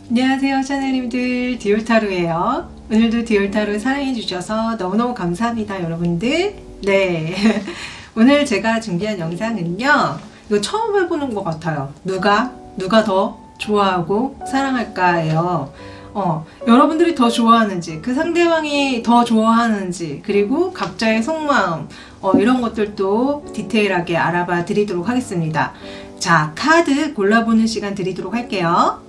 안녕하세요, 샤넬님들. 디올타로예요. 오늘도 디올타로 사랑해주셔서 너무너무 감사합니다, 여러분들. 네. 오늘 제가 준비한 영상은요, 이거 처음 해보는 것 같아요. 누가 더 좋아하고 사랑할까예요. 여러분들이 더 좋아하는지, 그 상대방이 더 좋아하는지, 그리고 각자의 속마음, 이런 것들도 디테일하게 알아봐 드리도록 하겠습니다. 자, 카드 골라보는 시간 드리도록 할게요.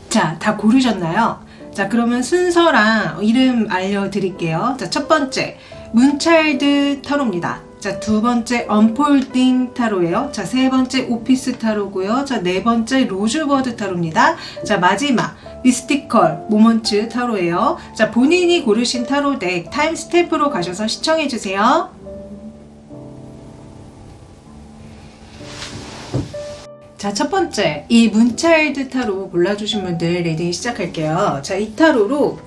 자, 다 고르셨나요? 자, 그러면 순서랑 이름 알려드릴게요. 자, 첫 번째, 문차일드 타로입니다. 자, 두 번째, 언폴딩 타로예요. 자, 세 번째, 오피스 타로고요. 자, 네 번째, 로즈버드 타로입니다. 자, 마지막, 미스티컬 모먼트 타로예요. 자, 본인이 고르신 타로 덱 타임 스탬프로 가셔서 시청해주세요. 자, 첫 번째, 이 문차일드 타로 골라주신 분들 리딩 시작할게요. 자, 이 타로로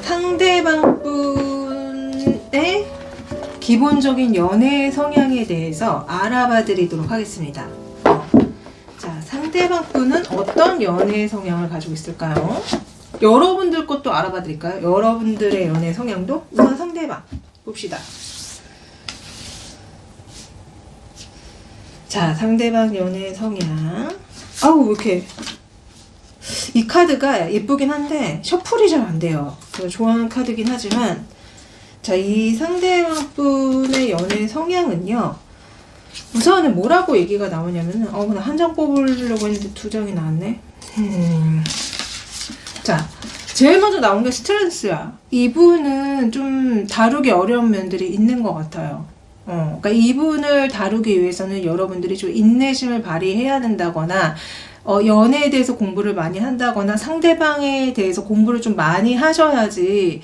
상대방 분의 기본적인 연애 성향에 대해서 알아봐 드리도록 하겠습니다. 자, 상대방 분은 어떤 연애 성향을 가지고 있을까요? 여러분들 것도 알아봐 드릴까요? 여러분들의 연애 성향도? 우선 상대방 봅시다. 자, 상대방 연애 성향. 아우, 왜 이렇게. 이 카드가 예쁘긴 한데, 셔플이 잘 안 돼요. 제가 좋아하는 카드긴 하지만, 자, 이 상대방 분의 연애 성향은요, 우선은 뭐라고 얘기가 나오냐면은, 그냥 한 장 뽑으려고 했는데 두 장이 나왔네. 자, 제일 먼저 나온 게 스트레스야. 이분은 좀 다루기 어려운 면들이 있는 것 같아요. 그러니까 이분을 다루기 위해서는 여러분들이 좀 인내심을 발휘해야 된다거나, 연애에 대해서 공부를 많이 한다거나, 상대방에 대해서 공부를 좀 많이 하셔야지,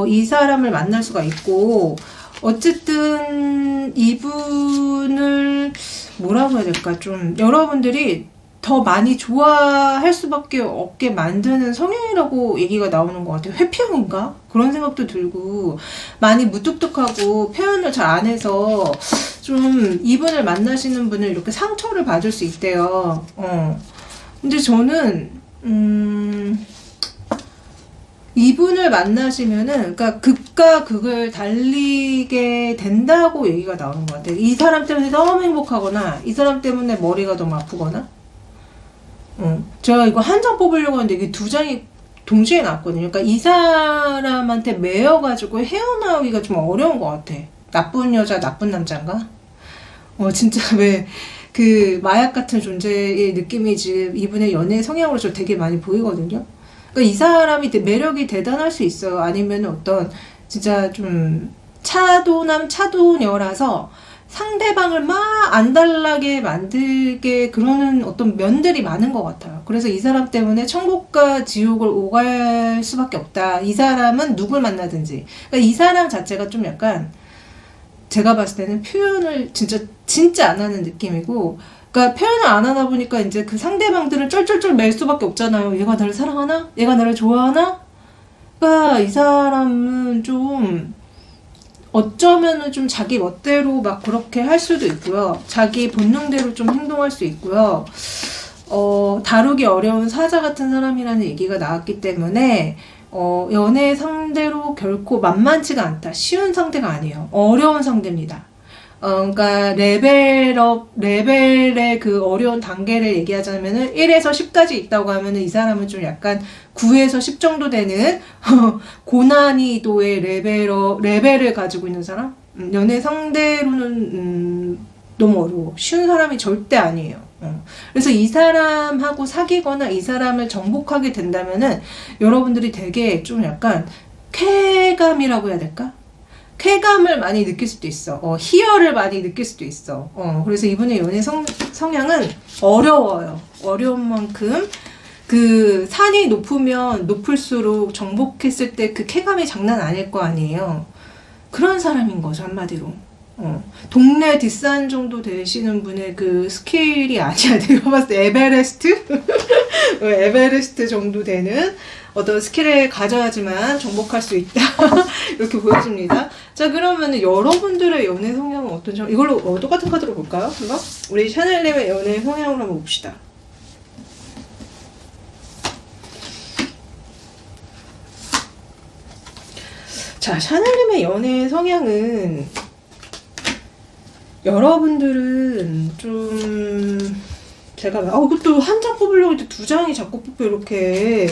이 사람을 만날 수가 있고, 어쨌든 이분을 뭐라고 해야 될까? 좀 여러분들이 더 많이 좋아할 수밖에 없게 만드는 성향이라고 얘기가 나오는 것 같아요. 회피형인가? 그런 생각도 들고, 많이 무뚝뚝하고 표현을 잘 안 해서 좀 이분을 만나시는 분을 이렇게 상처를 받을 수 있대요. 근데 저는 이분을 만나시면은, 그러니까 극과 극을 달리게 된다고 얘기가 나오는 것 같아요. 이 사람 때문에 너무 행복하거나, 이 사람 때문에 머리가 너무 아프거나. 제가 이거 한 장 뽑으려고 하는데 이게 두 장이 동시에 나왔거든요. 그러니까 이 사람한테 매여가지고 헤어나오기가 좀 어려운 것 같아. 나쁜 여자, 나쁜 남자인가? 진짜 왜 그 마약 같은 존재의 느낌이 지금 이분의 연애 성향으로 좀 되게 많이 보이거든요. 그러니까 이 사람이 매력이 대단할 수 있어요. 아니면 어떤 진짜 좀 차도남 차도녀라서 상대방을 막 안달나게 만들게 그러는 어떤 면들이 많은 것 같아요. 그래서 이 사람 때문에 천국과 지옥을 오갈 수밖에 없다. 이 사람은 누굴 만나든지. 그러니까 이 사람 자체가 좀 약간 제가 봤을 때는 표현을 진짜 안 하는 느낌이고, 그러니까 표현을 안 하다 보니까 이제 그 상대방들을 쩔쩔쩔 맬 수밖에 없잖아요. 얘가 나를 사랑하나? 얘가 나를 좋아하나? 그러니까 이 사람은 좀 어쩌면은 좀 자기 멋대로 막 그렇게 할 수도 있고요. 자기 본능대로 좀 행동할 수 있고요. 다루기 어려운 사자 같은 사람이라는 얘기가 나왔기 때문에, 연애 상대로 결코 만만치가 않다. 쉬운 상대가 아니에요. 어려운 상대입니다. 그러니까 레벨의 그 어려운 단계를 얘기하자면은 1에서 10까지 있다고 하면은 이 사람은 좀 약간 9에서 10 정도 되는 고난이도의 레벨을 가지고 있는 사람? 연애 상대로는 너무 어려워. 쉬운 사람이 절대 아니에요. 그래서 이 사람하고 사귀거나 이 사람을 정복하게 된다면은 여러분들이 되게 좀 약간 쾌감이라고 해야 될까? 쾌감을 많이 느낄 수도 있어. 희열을 많이 느낄 수도 있어. 그래서 이분의 연애 성향은 어려워요. 어려운 만큼 그 산이 높으면 높을수록 정복했을 때 그 쾌감이 장난 아닐 거 아니에요. 그런 사람인 거죠, 한마디로. 동네 뒷산 정도 되시는 분의 그 스킬이 아니야. 내가 봤을 때 에베레스트? 에베레스트 정도 되는 어떤 스킬을 가져야지만 정복할 수 있다. 이렇게 보여집니다. 자, 그러면 여러분들의 연애 성향은 어떤지, 이걸로 똑같은 카드로 볼까요? 그거? 우리 샤넬님의 연애 성향을 한번 봅시다. 자, 샤넬님의 연애 성향은 여러분들은 좀 제가 그것도 한 장 뽑으려고 했는데 두 장이 자꾸 뽑혀 이렇게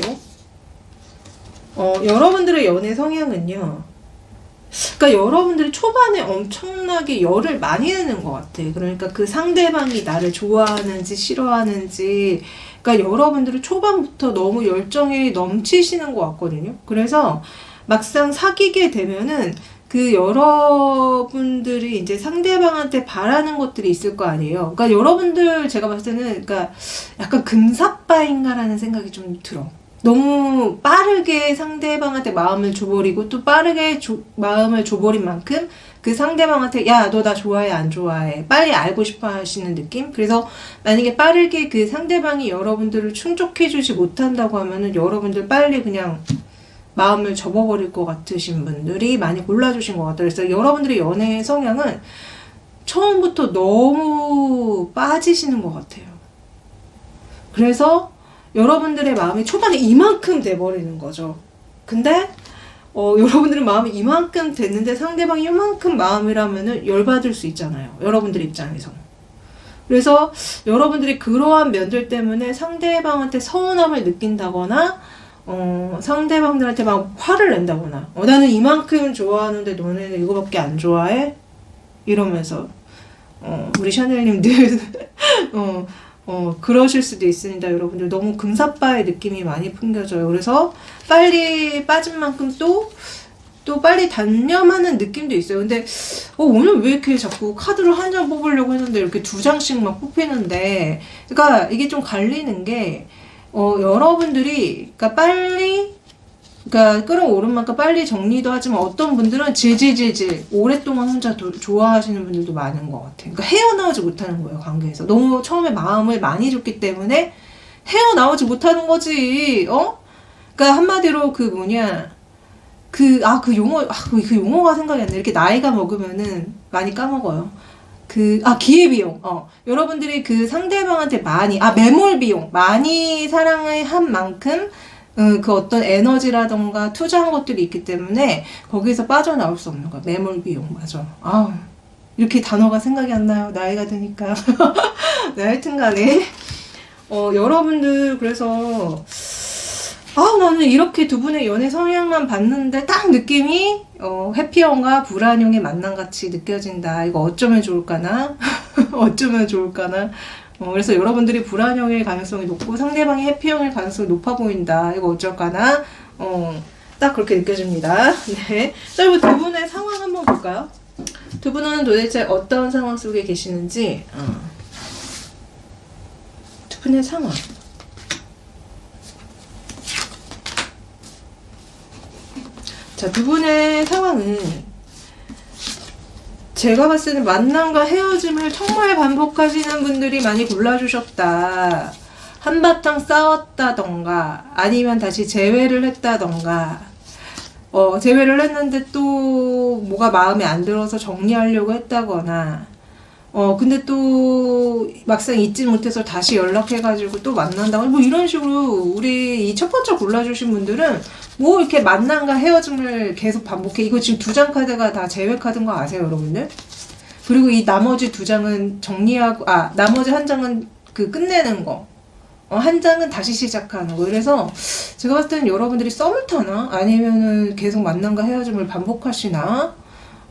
여러분들의 연애 성향은요, 그러니까 여러분들이 초반에 엄청나게 열을 많이 내는 것 같아. 그러니까 그 상대방이 나를 좋아하는지 싫어하는지, 그러니까 여러분들은 초반부터 너무 열정이 넘치시는 것 같거든요. 그래서 막상 사귀게 되면은 그 여러분들이 이제 상대방한테 바라는 것들이 있을 거 아니에요. 그러니까 여러분들 제가 봤을 때는 그러니까 약간 금사빠인가라는 생각이 좀 들어. 너무 빠르게 상대방한테 마음을 줘버리고 또 빠르게 마음을 줘버린 만큼 그 상대방한테 야, 너 나 좋아해 안 좋아해 빨리 알고 싶어 하시는 느낌? 그래서 만약에 빠르게 그 상대방이 여러분들을 충족해주지 못한다고 하면은 여러분들 빨리 그냥 마음을 접어버릴 것 같으신 분들이 많이 골라주신 것 같아요. 그래서 여러분들의 연애 성향은 처음부터 너무 빠지시는 것 같아요. 그래서 여러분들의 마음이 초반에 이만큼 돼버리는 거죠. 근데 여러분들의 마음이 이만큼 됐는데 상대방이 이만큼 마음이라면은 열받을 수 있잖아요. 여러분들 입장에서. 그래서 여러분들이 그러한 면들 때문에 상대방한테 서운함을 느낀다거나 상대방들한테 막 화를 낸다거나 나는 이만큼 좋아하는데 너네는 이거밖에 안 좋아해? 이러면서 우리 샤넬님들 그러실 수도 있습니다. 여러분들 너무 금사빠의 느낌이 많이 풍겨져요. 그래서 빨리 빠진 만큼 또 빨리 단념하는 느낌도 있어요. 근데 오늘 왜 이렇게 자꾸 카드를 한 장 뽑으려고 했는데 이렇게 두 장씩 막 뽑히는데, 그러니까 이게 좀 갈리는 게 여러분들이 그러니까 빨리 끌어오른 만큼 빨리 정리도 하지만 어떤 분들은 질질질질 오랫동안 혼자 좋아하시는 분들도 많은 것 같아요. 그러니까 헤어나오지 못하는 거예요. 관계에서 너무 처음에 마음을 많이 줬기 때문에 헤어나오지 못하는 거지. 그러니까 한마디로 그 용어가 생각이 안 나. 이렇게 나이가 먹으면은 많이 까먹어요. 기회비용. 여러분들이 그 상대방한테 매몰비용. 많이 사랑을 한 만큼, 그 어떤 에너지라던가 투자한 것들이 있기 때문에 거기서 빠져나올 수 없는 거야. 매몰비용. 맞아. 이렇게 단어가 생각이 안 나요. 나이가 드니까. 네, 하여튼 간에. 여러분들, 그래서, 나는 이렇게 두 분의 연애 성향만 봤는데 딱 느낌이 해피형과 불안형의 만남같이 느껴진다. 이거 어쩌면 좋을까나? 어쩌면 좋을까나? 그래서 여러분들이 불안형일 가능성이 높고 상대방이 해피형일 가능성이 높아 보인다. 이거 어쩔까나? 딱 그렇게 느껴집니다. 네. 자, 그리고 두 분의 상황 한번 볼까요? 두 분은 도대체 어떤 상황 속에 계시는지. 두 분의 상황. 자, 두 분의 상황은 제가 봤을 때는 만남과 헤어짐을 정말 반복하시는 분들이 많이 골라주셨다. 한바탕 싸웠다던가 아니면 다시 재회를 했다던가 재회를 했는데 또 뭐가 마음에 안 들어서 정리하려고 했다거나 근데 또 막상 잊지 못해서 다시 연락해가지고 또 만난다고 뭐 이런 식으로 우리 이 첫 번째 골라주신 분들은 뭐 이렇게 만남과 헤어짐을 계속 반복해. 이거 지금 두 장 카드가 다 재회 카드인 거 아세요, 여러분들? 그리고 이 나머지 두 장은 정리하고 나머지 한 장은 끝내는 거. 한 장은 다시 시작하는 거. 그래서 제가 봤을 때는 여러분들이 썸을 타나? 아니면은 계속 만남과 헤어짐을 반복하시나?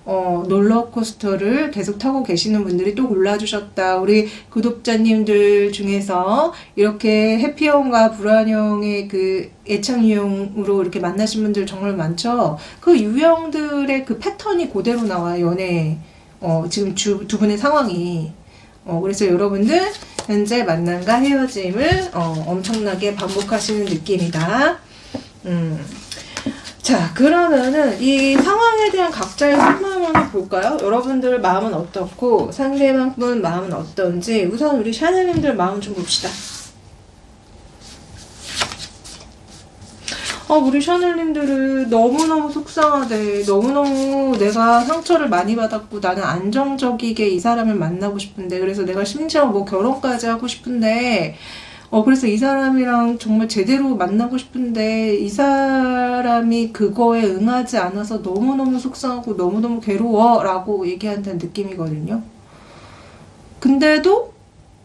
롤러코스터를 계속 타고 계시는 분들이 또 골라주셨다. 우리 구독자님들 중에서 이렇게 해피형과 불안형의 그 애착 유형으로 이렇게 만나신 분들 정말 많죠? 그 유형들의 그 패턴이 그대로 나와요, 연애. 지금 두 분의 상황이. 그래서 여러분들 현재 만남과 헤어짐을 엄청나게 반복하시는 느낌이다. 자, 그러면은 이 상황에 대한 각자의 속마음을 한번 볼까요? 여러분들 마음은 어떻고 상대방 분 마음은 어떤지 우선 우리 샤넬님들 마음 좀 봅시다. 우리 샤넬님들은 너무너무 속상하대. 너무너무 내가 상처를 많이 받았고 나는 안정적이게 이 사람을 만나고 싶은데, 그래서 내가 심지어 뭐 결혼까지 하고 싶은데 그래서 이 사람이랑 정말 제대로 만나고 싶은데 이 사람이 그거에 응하지 않아서 너무너무 속상하고 너무너무 괴로워 라고 얘기한다는 느낌이거든요. 근데도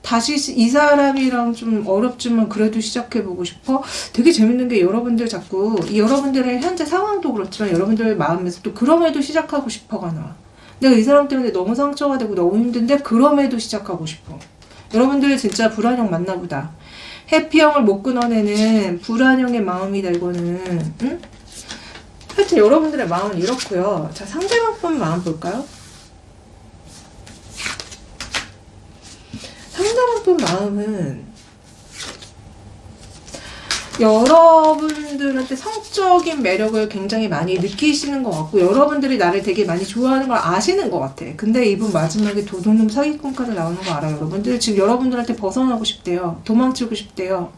다시 이 사람이랑 좀 어렵지만 그래도 시작해보고 싶어. 되게 재밌는 게 여러분들 자꾸 여러분들의 현재 상황도 그렇지만 여러분들 마음에서 또 그럼에도 시작하고 싶어가 나와. 내가 이 사람 때문에 너무 상처가 되고 너무 힘든데 그럼에도 시작하고 싶어. 여러분들 진짜 불안형 맞나보다. 해피형을 못 끊어내는 불안형의 마음이다 이거는. 응? 하여튼 여러분들의 마음은 이렇고요. 자, 상대방 분 마음 볼까요? 상대방 분 마음은 여러분들한테 성적인 매력을 굉장히 많이 느끼시는 것 같고 여러분들이 나를 되게 많이 좋아하는 걸 아시는 것 같아. 근데 이분 마지막에 도둑놈 사기꾼 카드 나오는 거 알아요? 여러분들 지금 여러분들한테 벗어나고 싶대요. 도망치고 싶대요.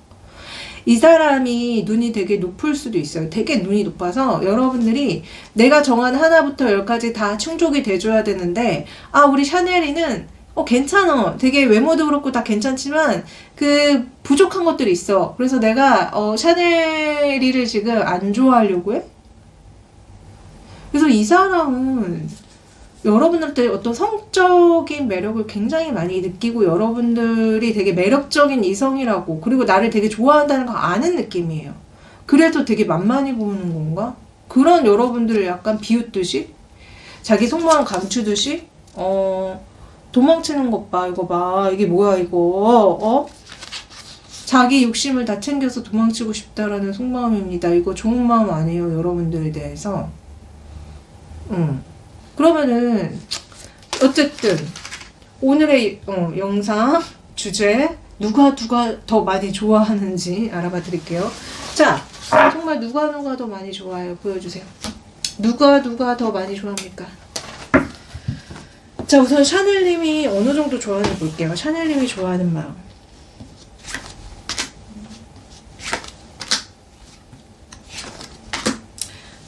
이 사람이 눈이 되게 높을 수도 있어요. 되게 눈이 높아서 여러분들이 내가 정한 하나부터 10까지 다 충족이 돼줘야 되는데 우리 샤넬이는 괜찮아. 되게 외모도 그렇고 다 괜찮지만 그 부족한 것들이 있어. 그래서 내가 샤넬이를 지금 안 좋아하려고 해. 그래서 이 사람은 여러분들한테 어떤 성적인 매력을 굉장히 많이 느끼고 여러분들이 되게 매력적인 이성이라고, 그리고 나를 되게 좋아한다는 거 아는 느낌이에요. 그래서 되게 만만히 보는 건가? 그런 여러분들을 약간 비웃듯이 자기 속마음 감추듯이 도망치는 것 봐. 이거 봐. 이게 뭐야 이거. 자기 욕심을 다 챙겨서 도망치고 싶다라는 속마음입니다. 이거 좋은 마음 아니에요. 여러분들에 대해서. 그러면은 어쨌든 오늘의 영상 주제 누가 더 많이 좋아하는지 알아봐 드릴게요. 자, 정말 누가 더 많이 좋아해요? 보여주세요. 누가 더 많이 좋아합니까? 자, 우선 샤넬님이 어느 정도 좋아하는지 볼게요. 샤넬님이 좋아하는 마음.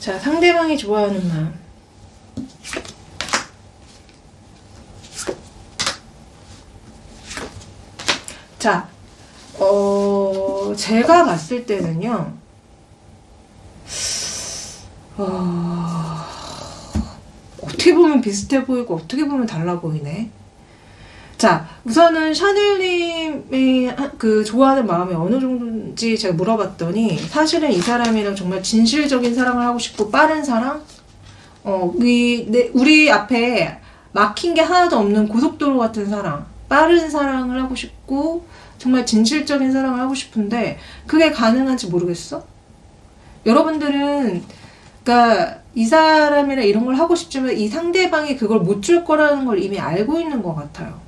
자, 상대방이 좋아하는 마음. 자, 제가 봤을 때는요, 어떻게 보면 비슷해 보이고 어떻게 보면 달라 보이네. 자, 우선은 샤넬님이 그 좋아하는 마음이 어느 정도인지 제가 물어봤더니 사실은 이 사람이랑 정말 진실적인 사랑을 하고 싶고 빠른 사랑? 우리 앞에 막힌 게 하나도 없는 고속도로 같은 사랑, 빠른 사랑을 하고 싶고 정말 진실적인 사랑을 하고 싶은데 그게 가능한지 모르겠어? 여러분들은 그러니까 이 사람이랑 이런 걸 하고 싶지만 이 상대방이 그걸 못 줄 거라는 걸 이미 알고 있는 것 같아요.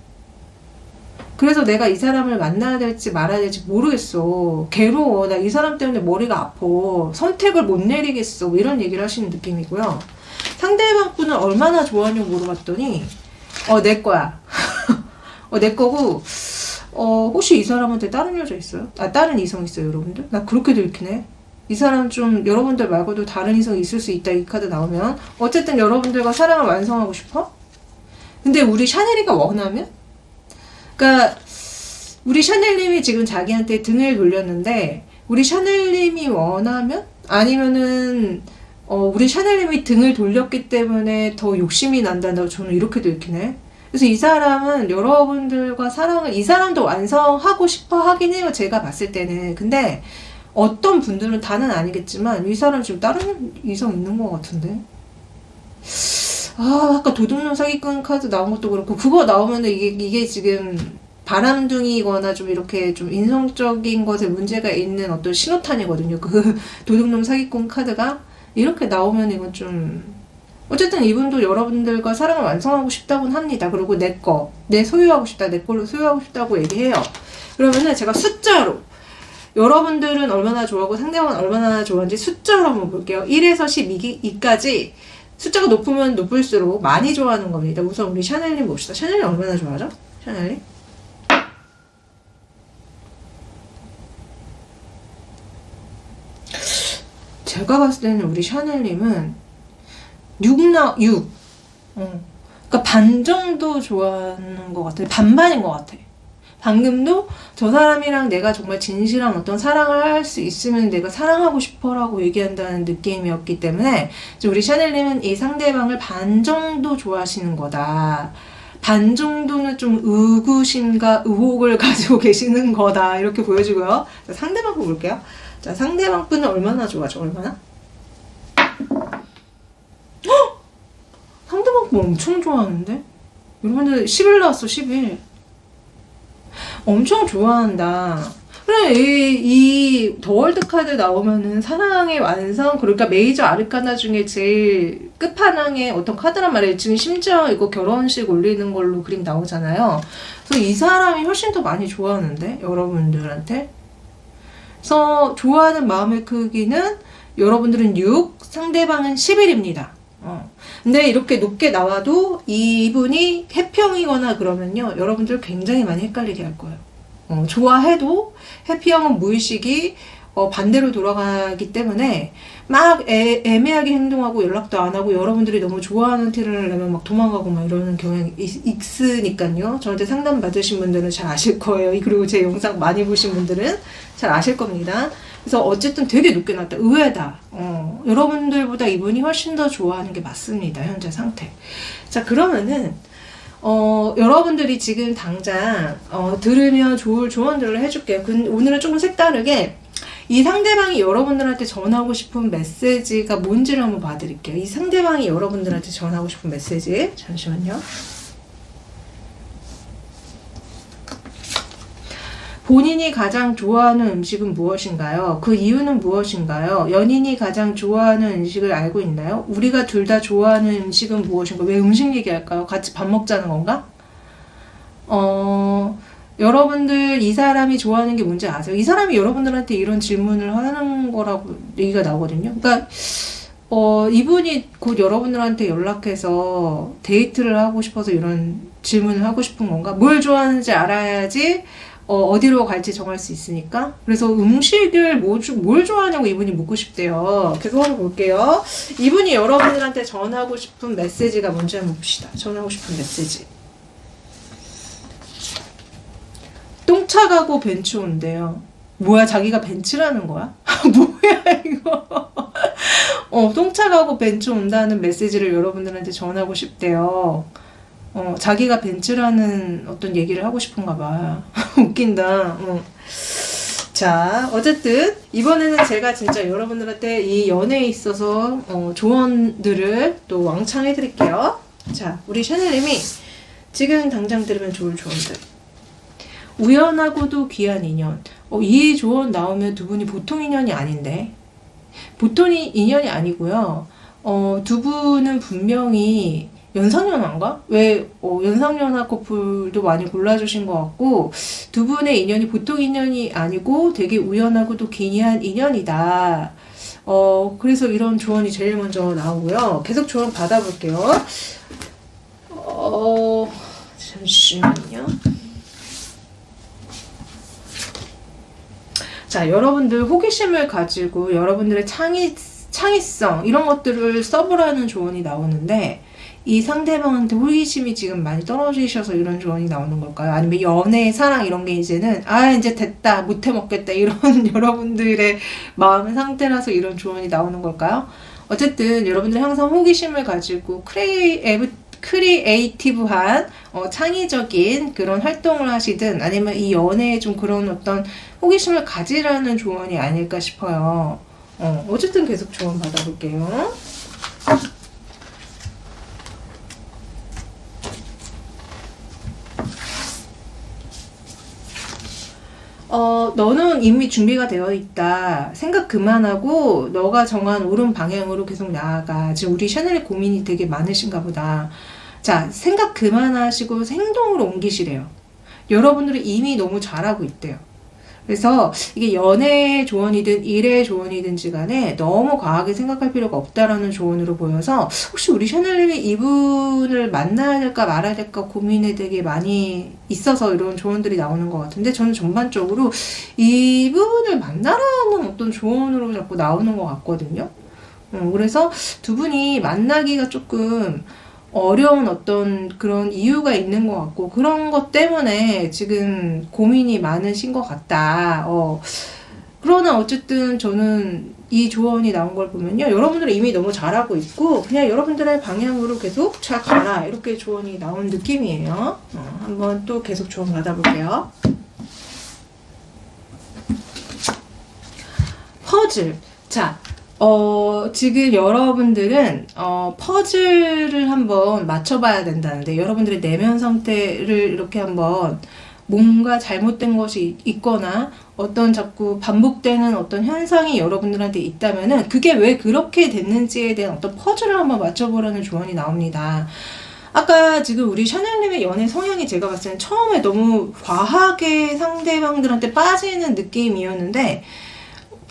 그래서 내가 이 사람을 만나야 될지 말아야 될지 모르겠어. 괴로워. 나 이 사람 때문에 머리가 아파. 선택을 못 내리겠어. 뭐 이런 얘기를 하시는 느낌이고요. 상대방 분은 얼마나 좋아하냐고 물어봤더니 내 거야. 내 거고 혹시 이 사람한테 다른 여자 있어요? 다른 이성 있어요, 여러분들? 나 그렇게 들키네. 이 사람 좀 여러분들 말고도 다른 이성이 있을 수 있다, 이 카드 나오면. 어쨌든 여러분들과 사랑을 완성하고 싶어? 근데 우리 샤넬이가 원하면? 그러니까 우리 샤넬님이 지금 자기한테 등을 돌렸는데 우리 샤넬님이 원하면? 아니면은 우리 샤넬님이 등을 돌렸기 때문에 더 욕심이 난다. 저는 이렇게도 읽히네. 그래서 이 사람은 여러분들과 사랑을, 이 사람도 완성하고 싶어 하긴 해요, 제가 봤을 때는. 근데 어떤 분들은 다는 아니겠지만 이 사람 지금 다른 이성 있는 것 같은데. 아까 도둑놈 사기꾼 카드 나온 것도 그렇고, 그거 나오면은 이게 지금 바람둥이거나 좀 이렇게 좀 인성적인 것에 문제가 있는 어떤 신호탄이거든요. 그 도둑놈 사기꾼 카드가 이렇게 나오면 이건 좀, 어쨌든 이분도 여러분들과 사랑을 완성하고 싶다고는 합니다. 그리고 내 소유하고 싶다, 내 걸로 소유하고 싶다고 얘기해요. 그러면은 제가 숫자로 여러분들은 얼마나 좋아하고 상대방은 얼마나 좋아하는지 숫자로 한번 볼게요. 1에서 12까지 숫자가 높으면 높을수록 많이 좋아하는 겁니다. 우선 우리 샤넬님 봅시다. 샤넬님 얼마나 좋아하죠? 샤넬님? 제가 봤을 때는 우리 샤넬님은 6. 그러니까 반 정도 좋아하는 것 같아요. 반반인 것 같아. 방금도 저 사람이랑 내가 정말 진실한 어떤 사랑을 할 수 있으면 내가 사랑하고 싶어라고 얘기한다는 느낌이었기 때문에 우리 샤넬님은 이 상대방을 반 정도 좋아하시는 거다. 반 정도는 좀 의구심과 의혹을 가지고 계시는 거다. 이렇게 보여주고요. 자, 상대방 분 볼게요. 자, 상대방 분은 얼마나 좋아하죠? 얼마나? 상대방 분 엄청 좋아하는데? 여러분들 10일 나왔어. 10일. 엄청 좋아한다. 그래, 이 더월드 카드 나오면은 사랑의 완성, 그러니까 메이저 아르카나 중에 제일 끝판왕의 어떤 카드란 말이에요. 지금 심지어 이거 결혼식 올리는 걸로 그림 나오잖아요. 그래서 이 사람이 훨씬 더 많이 좋아하는데, 여러분들한테. 그래서 좋아하는 마음의 크기는 여러분들은 6, 상대방은 11입니다. 근데 이렇게 높게 나와도 이분이 해평이거나 그러면요, 여러분들 굉장히 많이 헷갈리게 할 거예요. 좋아해도 해피형은 무의식이 반대로 돌아가기 때문에 막 애매하게 행동하고 연락도 안 하고 여러분들이 너무 좋아하는 티를 내면 막 도망가고 막 이러는 경향이 있으니까요. 저한테 상담 받으신 분들은 잘 아실 거예요. 그리고 제 영상 많이 보신 분들은 잘 아실 겁니다. 그래서 어쨌든 되게 높게 나왔다. 의외다. 여러분들보다 이분이 훨씬 더 좋아하는 게 맞습니다. 현재 상태. 자, 그러면은 여러분들이 지금 당장 들으면 좋을 조언들을 해줄게요. 오늘은 조금 색다르게 이 상대방이 여러분들한테 전하고 싶은 메시지가 뭔지를 한번 봐드릴게요. 이 상대방이 여러분들한테 전하고 싶은 메시지. 잠시만요. 본인이 가장 좋아하는 음식은 무엇인가요? 그 이유는 무엇인가요? 연인이 가장 좋아하는 음식을 알고 있나요? 우리가 둘 다 좋아하는 음식은 무엇인가? 왜 음식 얘기할까요? 같이 밥 먹자는 건가? 여러분들 이 사람이 좋아하는 게 뭔지 아세요? 이 사람이 여러분들한테 이런 질문을 하는 거라고 얘기가 나오거든요. 그러니까 이분이 곧 여러분들한테 연락해서 데이트를 하고 싶어서 이런 질문을 하고 싶은 건가? 뭘 좋아하는지 알아야지 어디로 갈지 정할 수 있으니까. 그래서 음식을 뭘 좋아하냐고 이분이 묻고 싶대요. 계속 한번 볼게요. 이분이 여러분들한테 전하고 싶은 메시지가 뭔지 한번 봅시다. 전하고 싶은 메시지. 똥차 가고 벤츠 온대요. 뭐야, 자기가 벤츠라는 거야? 뭐야 이거. 똥차 가고 벤츠 온다는 메시지를 여러분들한테 전하고 싶대요. 자기가 벤츠라는 어떤 얘기를 하고 싶은가 봐. 웃긴다. 자, 어쨌든 이번에는 제가 진짜 여러분들한테 이 연애에 있어서 조언들을 또 왕창 해드릴게요. 자, 우리 샤넬님이 지금 당장 들으면 좋을 조언들. 우연하고도 귀한 인연. 이 조언 나오면 두 분이 보통 인연이 아닌데. 보통 인연이 아니고요. 두 분은 분명히 연상연하인가? 왜 연상연하 커플도 많이 골라주신 것 같고, 두 분의 인연이 보통 인연이 아니고 되게 우연하고도 기이한 인연이다. 그래서 이런 조언이 제일 먼저 나오고요. 계속 조언 받아볼게요. 잠시만요. 자, 여러분들 호기심을 가지고 여러분들의 창의성 이런 것들을 써보라는 조언이 나오는데, 이 상대방한테 호기심이 지금 많이 떨어지셔서 이런 조언이 나오는 걸까요? 아니면 연애, 사랑 이런 게 이제는 이제 됐다, 못해 먹겠다 이런 여러분들의 마음의 상태라서 이런 조언이 나오는 걸까요? 어쨌든 여러분들 항상 호기심을 가지고 크리에이티브한 창의적인 그런 활동을 하시든, 아니면 이 연애에 좀 그런 어떤 호기심을 가지라는 조언이 아닐까 싶어요. 어쨌든 계속 조언 받아볼게요. 너는 이미 준비가 되어 있다. 생각 그만하고 너가 정한 옳은 방향으로 계속 나아가. 지금 우리 샤넬의 고민이 되게 많으신가 보다. 자, 생각 그만하시고 행동으로 옮기시래요. 여러분들은 이미 너무 잘하고 있대요. 그래서 이게 연애의 조언이든 일의 조언이든지 간에 너무 과하게 생각할 필요가 없다라는 조언으로 보여서 혹시 우리 샤넬님이 이분을 만나야 될까 말아야 될까 고민이 되게 많이 있어서 이런 조언들이 나오는 것 같은데 저는 전반적으로 이분을 만나라는 어떤 조언으로 자꾸 나오는 것 같거든요. 그래서 두 분이 만나기가 조금 어려운 어떤 그런 이유가 있는 것 같고 그런 것 때문에 지금 고민이 많으신 것 같다. 그러나 어쨌든 저는 이 조언이 나온 걸 보면요. 여러분들은 이미 너무 잘하고 있고 그냥 여러분들의 방향으로 계속 잘 가라. 이렇게 조언이 나온 느낌이에요. 한번 또 계속 조언 받아볼게요. 퍼즐. 자. 지금 여러분들은, 퍼즐을 한번 맞춰봐야 된다는데, 여러분들의 내면 상태를 이렇게 한번 뭔가 잘못된 것이 있거나, 어떤 자꾸 반복되는 어떤 현상이 여러분들한테 있다면은, 그게 왜 그렇게 됐는지에 대한 어떤 퍼즐을 한번 맞춰보라는 조언이 나옵니다. 아까 지금 우리 샤넬님의 연애 성향이 제가 봤을 때는 처음에 너무 과하게 상대방들한테 빠지는 느낌이었는데,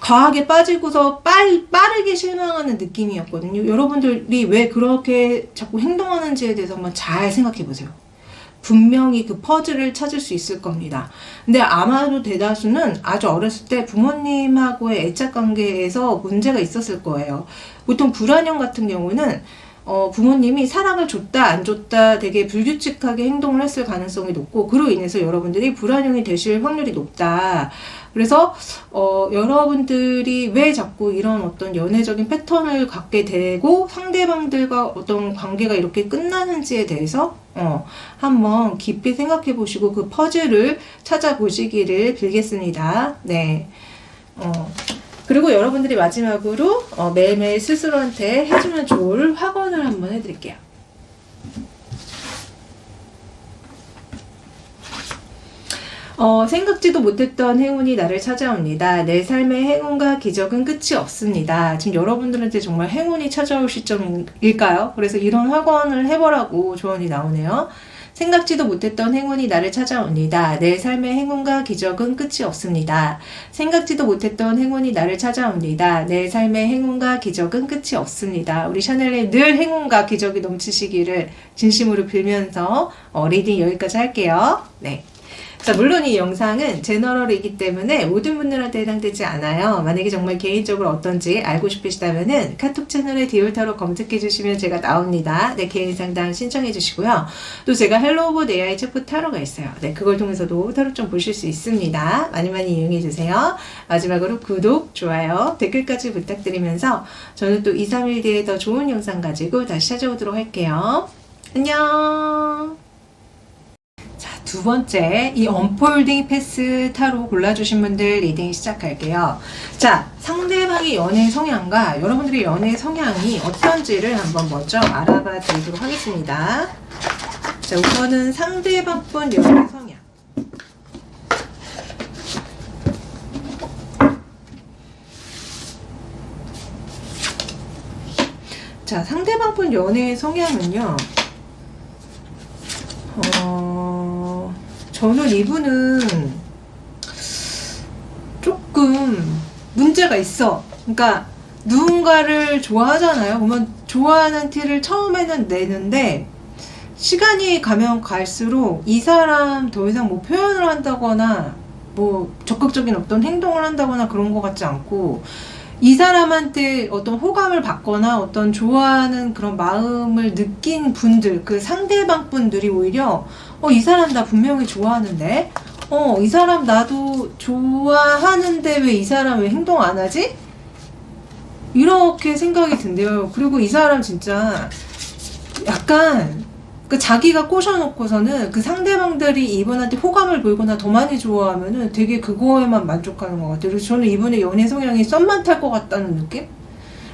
과하게 빠지고서 빠르게 실망하는 느낌이었거든요. 여러분들이 왜 그렇게 자꾸 행동하는지에 대해서 한번 잘 생각해 보세요. 분명히 그 퍼즐을 찾을 수 있을 겁니다. 근데 아마도 대다수는 아주 어렸을 때 부모님하고의 애착 관계에서 문제가 있었을 거예요. 보통 불안형 같은 경우는 부모님이 사랑을 줬다 안 줬다 되게 불규칙하게 행동을 했을 가능성이 높고 그로 인해서 여러분들이 불안형이 되실 확률이 높다. 그래서 여러분들이 왜 자꾸 이런 어떤 연애적인 패턴을 갖게 되고 상대방들과 어떤 관계가 이렇게 끝나는지에 대해서 한번 깊이 생각해 보시고 그 퍼즐을 찾아보시기를 빌겠습니다. 네. 그리고 여러분들이 마지막으로 매일매일 스스로한테 해주면 좋을 확언을 한번 해드릴게요. 생각지도 못했던 행운이 나를 찾아옵니다. 내 삶의 행운과 기적은 끝이 없습니다. 지금 여러분들한테 정말 행운이 찾아올 시점일까요? 그래서 이런 확언을 해보라고 조언이 나오네요. 생각지도 못했던 행운이 나를 찾아옵니다. 내 삶의 행운과 기적은 끝이 없습니다. 생각지도 못했던 행운이 나를 찾아옵니다. 내 삶의 행운과 기적은 끝이 없습니다. 우리 샤넬님 늘 행운과 기적이 넘치시기를 진심으로 빌면서 리딩 여기까지 할게요. 네. 자, 물론 이 영상은 제너럴이기 때문에 모든 분들한테 해당되지 않아요. 만약에 정말 개인적으로 어떤지 알고 싶으시다면은 카톡 채널에 디올타로 검색해 주시면 제가 나옵니다. 네, 개인 상담 신청해 주시고요. 또 제가 헬로 오버 AI 체프 타로가 있어요. 네, 그걸 통해서도 타로 좀 보실 수 있습니다. 많이 많이 이용해 주세요. 마지막으로 구독, 좋아요, 댓글까지 부탁드리면서 저는 또 2, 3일 뒤에 더 좋은 영상 가지고 다시 찾아오도록 할게요. 안녕! 두 번째, 이 언폴딩 패스 타로 골라주신 분들 리딩 시작할게요. 자, 상대방의 연애 성향과 여러분들의 연애 성향이 어떤지를 한번 먼저 알아봐 드리도록 하겠습니다. 자, 우선은 상대방 분 연애 성향. 자, 상대방 분 연애 성향은요, 저는 이분은 조금 문제가 있어. 그러니까 누군가를 좋아하잖아요. 그러면 좋아하는 티를 처음에는 내는데 시간이 가면 갈수록 이 사람 더 이상 뭐 표현을 한다거나 뭐 적극적인 어떤 행동을 한다거나 그런 것 같지 않고 이 사람한테 어떤 호감을 받거나 어떤 좋아하는 그런 마음을 느낀 분들, 그 상대방 분들이 오히려 이 사람 나 분명히 좋아하는데 이 사람 나도 좋아하는데 왜 이 사람 왜 행동 안 하지? 이렇게 생각이 든대요. 그리고 이 사람 진짜 약간 그 자기가 꼬셔놓고서는 그 상대방들이 이분한테 호감을 보이거나 더 많이 좋아하면은 되게 그거에만 만족하는 것 같아요. 그래서 저는 이분의 연애 성향이 썸만 탈 것 같다는 느낌?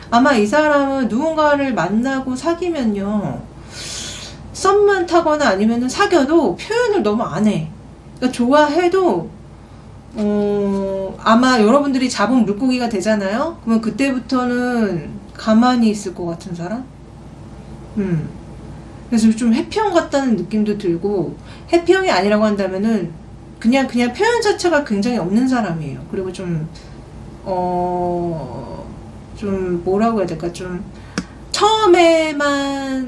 아마 이 사람은 누군가를 만나고 사귀면요, 썸만 타거나 아니면은 사귀어도 표현을 너무 안 해. 그러니까 좋아해도 아마 여러분들이 잡은 물고기가 되잖아요. 그러면 그때부터는 가만히 있을 것 같은 사람? 그래서 좀 해피형 같다는 느낌도 들고, 해피형이 아니라고 한다면은 그냥 표현 자체가 굉장히 없는 사람이에요. 그리고 좀 뭐라고 해야 될까? 좀 처음에만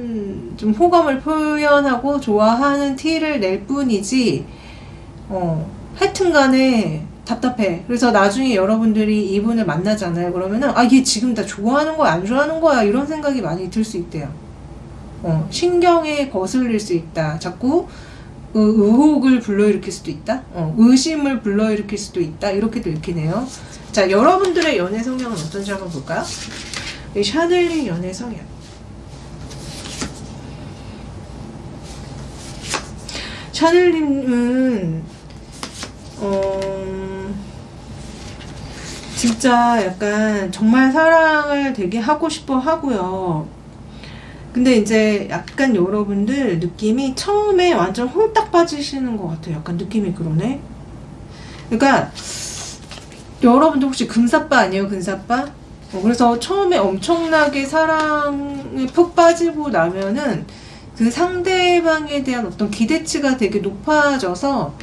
좀 호감을 표현하고 좋아하는 티를 낼 뿐이지, 하여튼 간에 답답해. 그래서 나중에 여러분들이 이분을 만나잖아요. 그러면은, 얘 지금 나 좋아하는 거야, 안 좋아하는 거야, 이런 생각이 많이 들 수 있대요. 신경에 거슬릴 수 있다. 자꾸 의혹을 불러일으킬 수도 있다. 의심을 불러일으킬 수도 있다. 이렇게도 읽히네요. 자, 여러분들의 연애 성향은 어떤지 한번 볼까요? 이 샤넬린 연애 성향. 샤넬님은 진짜 약간 정말 사랑을 되게 하고 싶어 하고요. 근데 이제 약간 여러분들 느낌이 처음에 완전 홀딱 빠지시는 것 같아요. 약간 느낌이 그러네. 그러니까 여러분들 혹시 금사빠 아니에요? 금사빠? 그래서 처음에 엄청나게 사랑에 푹 빠지고 나면은 그 상대방에 대한 어떤 기대치가 되게 높아져서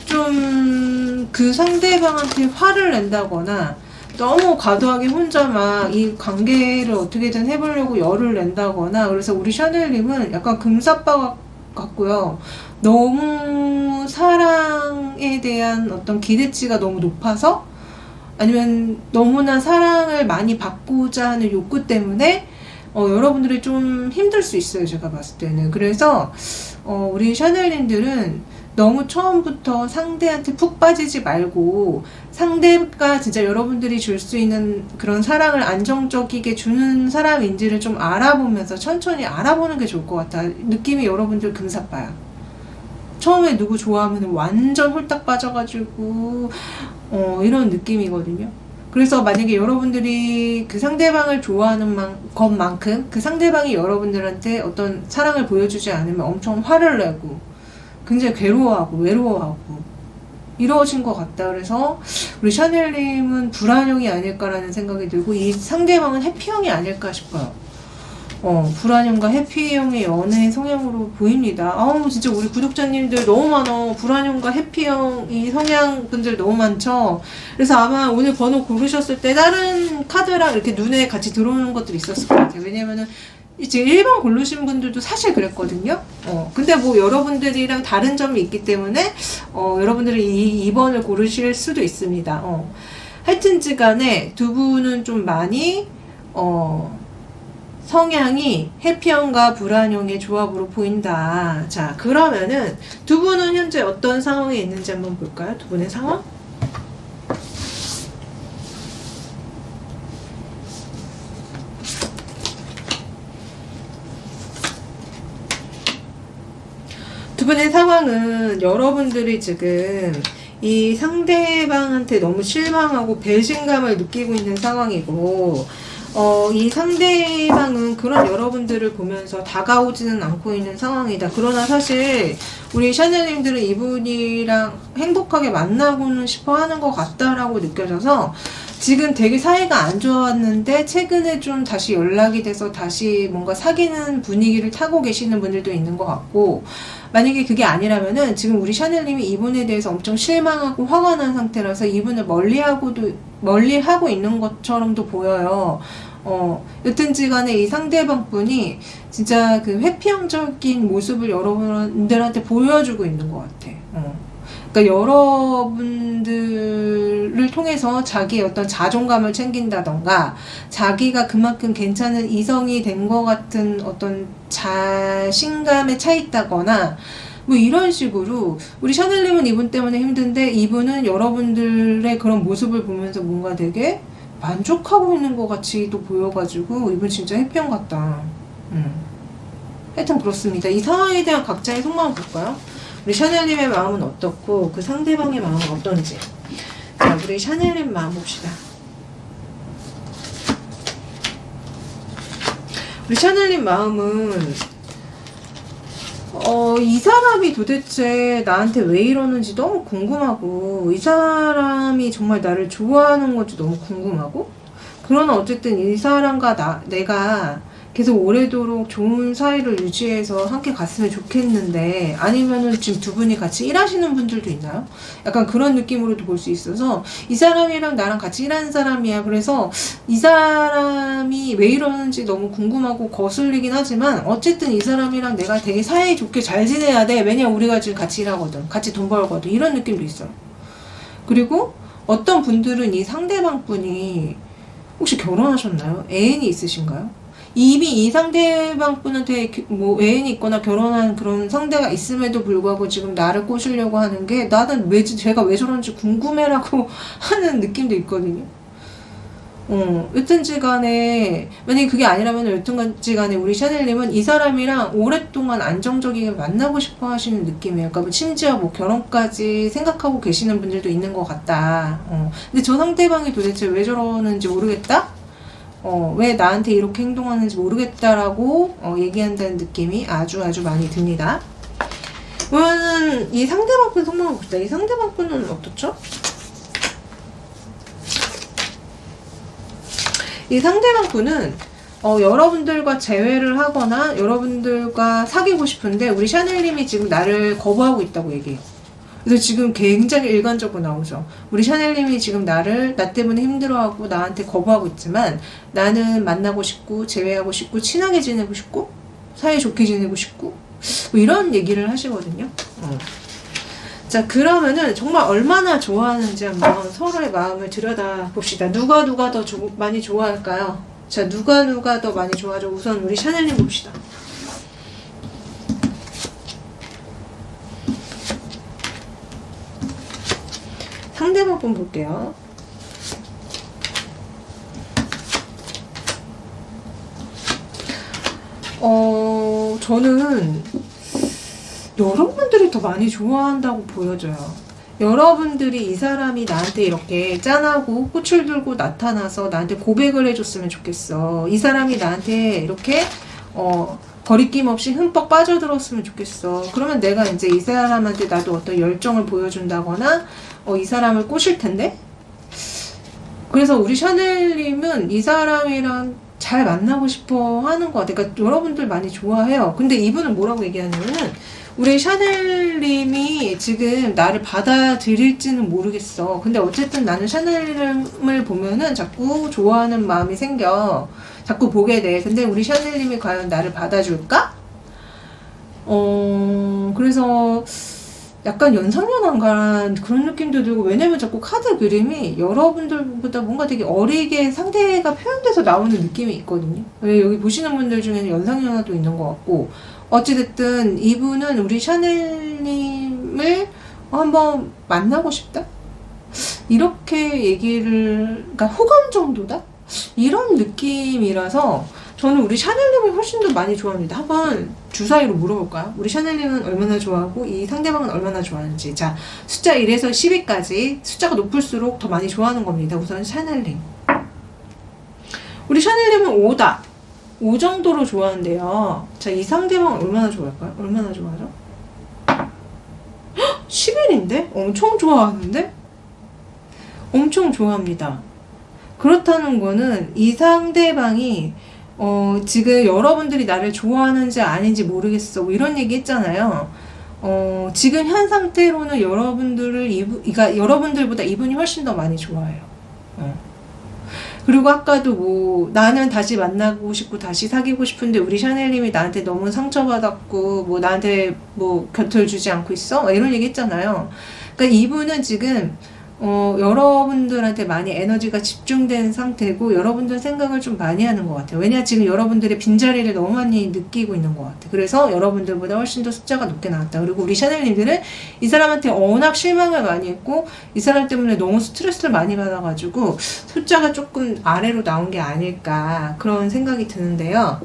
좀 그 상대방한테 화를 낸다거나 너무 과도하게 혼자 막 이 관계를 어떻게든 해보려고 열을 낸다거나. 그래서 우리 샤넬님은 약간 금사빠 같고요. 너무 사랑에 대한 어떤 기대치가 너무 높아서, 아니면 너무나 사랑을 많이 받고자 하는 욕구 때문에 여러분들이 좀 힘들 수 있어요. 제가 봤을 때는. 그래서 우리 샤넬님들은 너무 처음부터 상대한테 푹 빠지지 말고, 상대가 진짜 여러분들이 줄 수 있는 그런 사랑을 안정적이게 주는 사람인지를 좀 알아보면서 천천히 알아보는 게 좋을 것 같아. 느낌이 여러분들 금사빠야. 처음에 누구 좋아하면 완전 홀딱 빠져가지고 이런 느낌이거든요. 그래서 만약에 여러분들이 그 상대방을 좋아하는 것만큼 그 상대방이 여러분들한테 어떤 사랑을 보여주지 않으면 엄청 화를 내고 굉장히 괴로워하고 외로워하고 이러신 것 같다. 그래서 우리 샤넬님은 불안형이 아닐까라는 생각이 들고, 이 상대방은 해피형이 아닐까 싶어요. 불안형과 해피형의 연애 성향으로 보입니다. 진짜 우리 구독자님들 너무 많아. 불안형과 해피형 이 성향 분들 너무 많죠. 그래서 아마 오늘 번호 고르셨을 때 다른 카드랑 이렇게 눈에 같이 들어오는 것들이 있었을 것 같아요. 왜냐면은 지금 1번 고르신 분들도 사실 그랬거든요. 근데 뭐 여러분들이랑 다른 점이 있기 때문에 여러분들이 2번을 고르실 수도 있습니다. 하여튼지 간에 두 분은 좀 많이 성향이 해피형과 불안형의 조합으로 보인다. 자, 그러면은 두 분은 현재 어떤 상황에 있는지 한번 볼까요? 두 분의 상황? 두 분의 상황은 여러분들이 지금 이 상대방한테 너무 실망하고 배신감을 느끼고 있는 상황이고, 이 상대방은 그런 여러분들을 보면서 다가오지는 않고 있는 상황이다. 그러나 사실 우리 샤넬님들은 이분이랑 행복하게 만나고는 싶어 하는 것 같다라고 느껴져서 지금 되게 사이가 안 좋았는데 최근에 좀 다시 연락이 돼서 다시 뭔가 사귀는 분위기를 타고 계시는 분들도 있는 것 같고, 만약에 그게 아니라면은 지금 우리 샤넬님이 이분에 대해서 엄청 실망하고 화가 난 상태라서 이분을 멀리하고 있는 것처럼도 보여요. 여튼지 간에 이 상대방 분이 진짜 그 회피형적인 모습을 여러분들한테 보여주고 있는 것 같아. 그러니까 여러분들을 통해서 자기의 어떤 자존감을 챙긴다던가, 자기가 그만큼 괜찮은 이성이 된 것 같은 어떤 자신감에 차 있다거나, 뭐 이런 식으로 우리 샤넬님은 이분 때문에 힘든데 이분은 여러분들의 그런 모습을 보면서 뭔가 되게 만족하고 있는 것 같이도 보여가지고 이분 진짜 해피형 같다. 하여튼 그렇습니다. 이 상황에 대한 각자의 속마음 볼까요? 우리 샤넬님의 마음은 어떻고 그 상대방의 마음은 어떤지. 자, 우리 샤넬님 마음 봅시다. 우리 샤넬님 마음은 이 사람이 도대체 나한테 왜 이러는지 너무 궁금하고, 이 사람이 정말 나를 좋아하는 건지 너무 궁금하고, 그러나 어쨌든 이 사람과 내가 계속 오래도록 좋은 사이를 유지해서 함께 갔으면 좋겠는데, 아니면은 지금 두 분이 같이 일하시는 분들도 있나요? 약간 그런 느낌으로도 볼 수 있어서, 이 사람이랑 나랑 같이 일하는 사람이야. 그래서 이 사람이 왜 이러는지 너무 궁금하고 거슬리긴 하지만, 어쨌든 이 사람이랑 내가 되게 사이 좋게 잘 지내야 돼. 왜냐 우리가 지금 같이 일하거든, 같이 돈 벌거든, 이런 느낌도 있어요. 그리고 어떤 분들은 이 상대방 분이 혹시 결혼하셨나요? 애인이 있으신가요? 이미 이 상대방 분한테 뭐 애인이 있거나 결혼한 그런 상대가 있음에도 불구하고 지금 나를 꼬시려고 하는 게, 나는 왜 제가 왜 저런지 궁금해라고 하는 느낌도 있거든요. 여튼지 간에, 만약에 그게 아니라면 여튼지 간에 우리 샤넬님은 이 사람이랑 오랫동안 안정적이게 만나고 싶어 하시는 느낌이에요. 그러니까 뭐 심지어 뭐 결혼까지 생각하고 계시는 분들도 있는 것 같다. 근데 저 상대방이 도대체 왜 저러는지 모르겠다? 왜 나한테 이렇게 행동하는지 모르겠다라고 얘기한다는 느낌이 아주 많이 듭니다. 그러면은 이 상대방 분 성공을 봅시다. 이 상대방 분은 어떻죠? 이 상대방 분은 여러분들과 재회를 하거나 여러분들과 사귀고 싶은데, 우리 샤넬님이 지금 나를 거부하고 있다고 얘기해요. 그래서 지금 굉장히 일관적으로 나오죠. 우리 샤넬님이 지금 나 때문에 힘들어하고 나한테 거부하고 있지만, 나는 만나고 싶고 재회하고 싶고 친하게 지내고 싶고 사이 좋게 지내고 싶고 뭐 이런 얘기를 하시거든요. 자, 그러면은 정말 얼마나 좋아하는지 한번 서로의 마음을 들여다 봅시다. 누가 더 많이 좋아할까요? 자, 누가 더 많이 좋아하죠? 우선 우리 샤넬님 봅시다. 상대방 분 볼게요. 저는 여러분들이 더 많이 좋아한다고 보여져요. 여러분들이 이 사람이 나한테 이렇게 짠하고 꽃을 들고 나타나서 나한테 고백을 해줬으면 좋겠어. 이 사람이 나한테 이렇게 거리낌 없이 흠뻑 빠져들었으면 좋겠어. 그러면 내가 이제 이 사람한테 나도 어떤 열정을 보여준다거나 이 사람을 꼬실 텐데. 그래서 우리 샤넬님은 이 사람이랑 잘 만나고 싶어 하는 것 같아요. 그러니까 여러분들 많이 좋아해요. 근데 이분은 뭐라고 얘기하냐면은, 우리 샤넬님이 지금 나를 받아들일지는 모르겠어. 근데 어쨌든 나는 샤넬을 보면은 자꾸 좋아하는 마음이 생겨. 자꾸 보게 돼. 근데 우리 샤넬님이 과연 나를 받아줄까? 그래서 약간 연상연하한 그런 느낌도 들고, 왜냐면 자꾸 카드 그림이 여러분들보다 뭔가 되게 어리게 상대가 표현돼서 나오는 느낌이 있거든요. 여기 보시는 분들 중에는 연상연하도 있는 것 같고, 어찌됐든 이분은 우리 샤넬님을 한번 만나고 싶다? 이렇게 얘기를, 그러니까 호감 정도다? 이런 느낌이라서 저는 우리 샤넬님을 훨씬 더 많이 좋아합니다. 한번 주사위로 물어볼까요? 우리 샤넬님은 얼마나 좋아하고 이 상대방은 얼마나 좋아하는지. 자, 숫자 1에서 10위까지 숫자가 높을수록 더 많이 좋아하는 겁니다. 우선 샤넬님. 우리 샤넬님은 5다. 5 정도로 좋아한대요. 자, 이 상대방은 얼마나 좋아할까요? 얼마나 좋아하죠? 11인데? 엄청 좋아하는데? 엄청 좋아합니다. 그렇다는 거는 이 상대방이 지금 여러분들이 나를 좋아하는지 아닌지 모르겠어, 뭐 이런 얘기 했잖아요. 지금 현 상태로는 그러니까 여러분들보다 이분이 훨씬 더 많이 좋아해요. 그리고 아까도 뭐 나는 다시 만나고 싶고 다시 사귀고 싶은데 우리 샤넬님이 나한테 너무 상처받았고 뭐 나한테 뭐 곁을 주지 않고 있어? 이런 얘기 했잖아요. 그러니까 이분은 지금 여러분들한테 많이 에너지가 집중된 상태고, 여러분들 생각을 좀 많이 하는 것 같아요. 왜냐, 지금 여러분들의 빈자리를 너무 많이 느끼고 있는 것 같아요. 그래서 여러분들보다 훨씬 더 숫자가 높게 나왔다. 그리고 우리 샤넬님들은 이 사람한테 워낙 실망을 많이 했고, 이 사람 때문에 너무 스트레스를 많이 받아가지고 숫자가 조금 아래로 나온 게 아닐까, 그런 생각이 드는데요.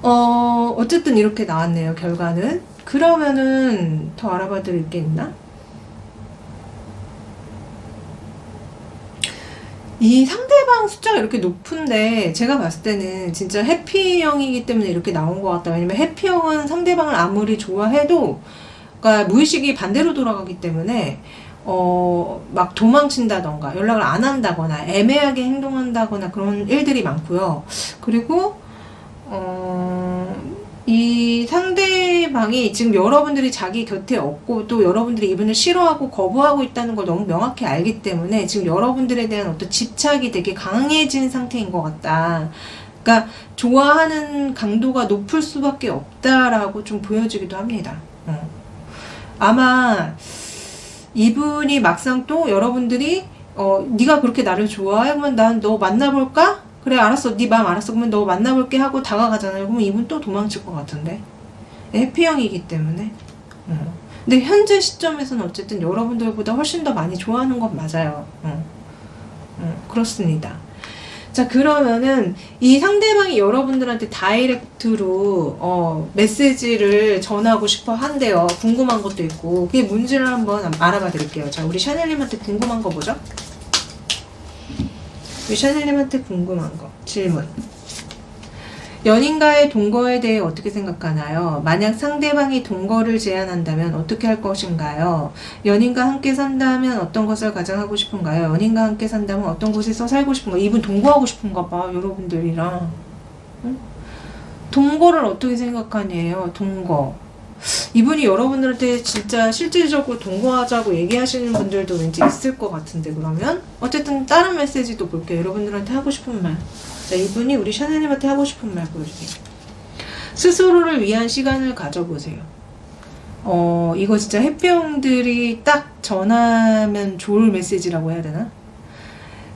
어쨌든 이렇게 나왔네요, 결과는. 그러면은 더 알아봐 드릴 게 있나? 이 상대방 숫자가 이렇게 높은데 제가 봤을 때는 진짜 해피형이기 때문에 이렇게 나온 것 같다. 왜냐면 해피형은 상대방을 아무리 좋아해도, 그러니까 무의식이 반대로 돌아가기 때문에 막 도망친다던가 연락을 안 한다거나 애매하게 행동한다거나 그런 일들이 많고요. 그리고 이 상대방이 지금 여러분들이 자기 곁에 없고 또 여러분들이 이분을 싫어하고 거부하고 있다는 걸 너무 명확히 알기 때문에 지금 여러분들에 대한 어떤 집착이 되게 강해진 상태인 것 같다. 그러니까 좋아하는 강도가 높을 수밖에 없다라고 좀 보여지기도 합니다. 아마 이분이 막상 또 여러분들이 네가 그렇게 나를 좋아해? 그러면 난 너 만나볼까? 그래 알았어 네 마음 알았어 그러면 너 만나볼게 하고 다가가잖아요. 그러면 이분 또 도망칠 것 같은데 해피형이기 때문에 근데 현재 시점에서는 어쨌든 여러분들보다 훨씬 더 많이 좋아하는 건 맞아요. 그렇습니다. 자 그러면은 이 상대방이 여러분들한테 다이렉트로 메시지를 전하고 싶어 한대요. 궁금한 것도 있고 그게 뭔지를 한번 알아봐 드릴게요. 자 우리 샤넬님한테 궁금한 거 뭐죠? 우리 샤넬님한테 궁금한 거 질문. 연인과의 동거에 대해 어떻게 생각하나요? 만약 상대방이 동거를 제안한다면 어떻게 할 것인가요? 연인과 함께 산다면 어떤 것을 가장 하고 싶은가요? 연인과 함께 산다면 어떤 곳에서 살고 싶은가요? 이분 동거하고 싶은가 봐 여러분들이랑. 응? 동거를 어떻게 생각하냐요? 동거. 이분이 여러분들한테 진짜 실질적으로 동거하자고 얘기하시는 분들도 왠지 있을 것 같은데 그러면 어쨌든 다른 메시지도 볼게요. 여러분들한테 하고 싶은 말. 자, 이분이 우리 샤넬님한테 하고 싶은 말 보여주세요. 스스로를 위한 시간을 가져보세요. 이거 진짜 해피형들이 딱 전하면 좋을 메시지라고 해야 되나?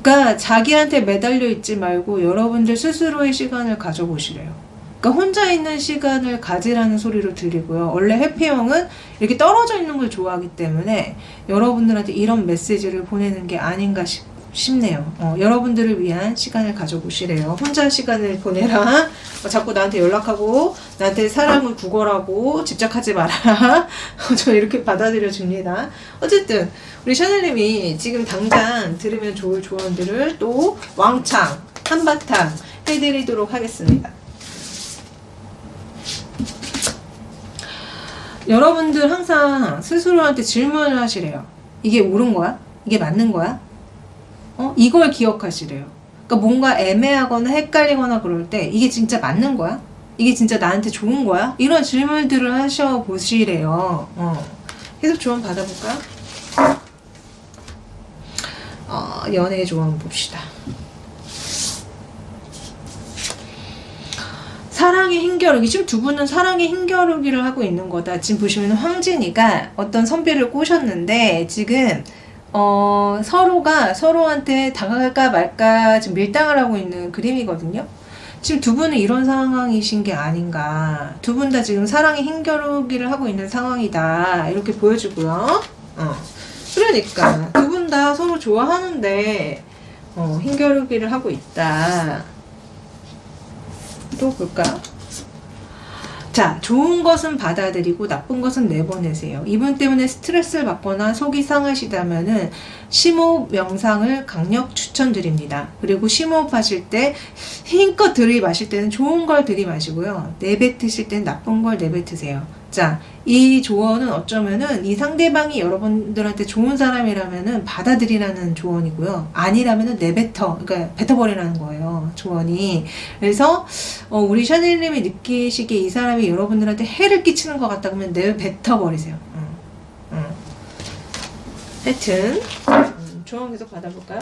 그러니까 자기한테 매달려 있지 말고 여러분들 스스로의 시간을 가져보시래요. 그러니까 혼자 있는 시간을 가지라는 소리로 들리고요. 원래 해피형은 이렇게 떨어져 있는 걸 좋아하기 때문에 여러분들한테 이런 메시지를 보내는 게 아닌가 싶네요. 여러분들을 위한 시간을 가져보시래요. 혼자 시간을 보내라. 자꾸 나한테 연락하고 나한테 사랑을 구걸하고 집착하지 말아라. 저 이렇게 받아들여 줍니다. 어쨌든 우리 샤넬님이 지금 당장 들으면 좋을 조언들을 또 왕창 한바탕 해드리도록 하겠습니다. 여러분들 항상 스스로한테 질문을 하시래요. 이게 옳은 거야? 이게 맞는 거야? 이걸 기억하시래요. 그러니까 뭔가 애매하거나 헷갈리거나 그럴 때 이게 진짜 맞는 거야? 이게 진짜 나한테 좋은 거야? 이런 질문들을 하셔보시래요. 계속 조언 받아볼까요? 연애 조언 봅시다. 사랑의 힘겨루기. 지금 두 분은 사랑의 힘겨루기를 하고 있는 거다. 지금 보시면 황진이가 어떤 선배를 꼬셨는데 지금 서로가 서로한테 다가갈까 말까 지금 밀당을 하고 있는 그림이거든요. 지금 두 분은 이런 상황이신 게 아닌가. 두 분 다 지금 사랑의 힘겨루기를 하고 있는 상황이다. 이렇게 보여주고요. 그러니까 두 분 다 서로 좋아하는데 힘겨루기를 하고 있다. 또 볼까요? 자, 좋은 것은 받아들이고 나쁜 것은 내보내세요. 이분 때문에 스트레스를 받거나 속이 상하시다면은 심호흡 명상을 강력 추천드립니다. 그리고 심호흡 하실 때 힘껏 들이마실 때는 좋은 걸 들이마시고요. 내뱉으실 때는 나쁜 걸 내뱉으세요. 자, 이 조언은 어쩌면은 이 상대방이 여러분들한테 좋은 사람이라면은 받아들이라는 조언이고요. 아니라면은 그러니까 뱉어버리라는 거예요. 조언이. 그래서 우리 샤넬님이 느끼시기에 이 사람이 여러분들한테 해를 끼치는 것 같다 그러면 뱉어버리세요. 하여튼 조언 계속 받아볼까요?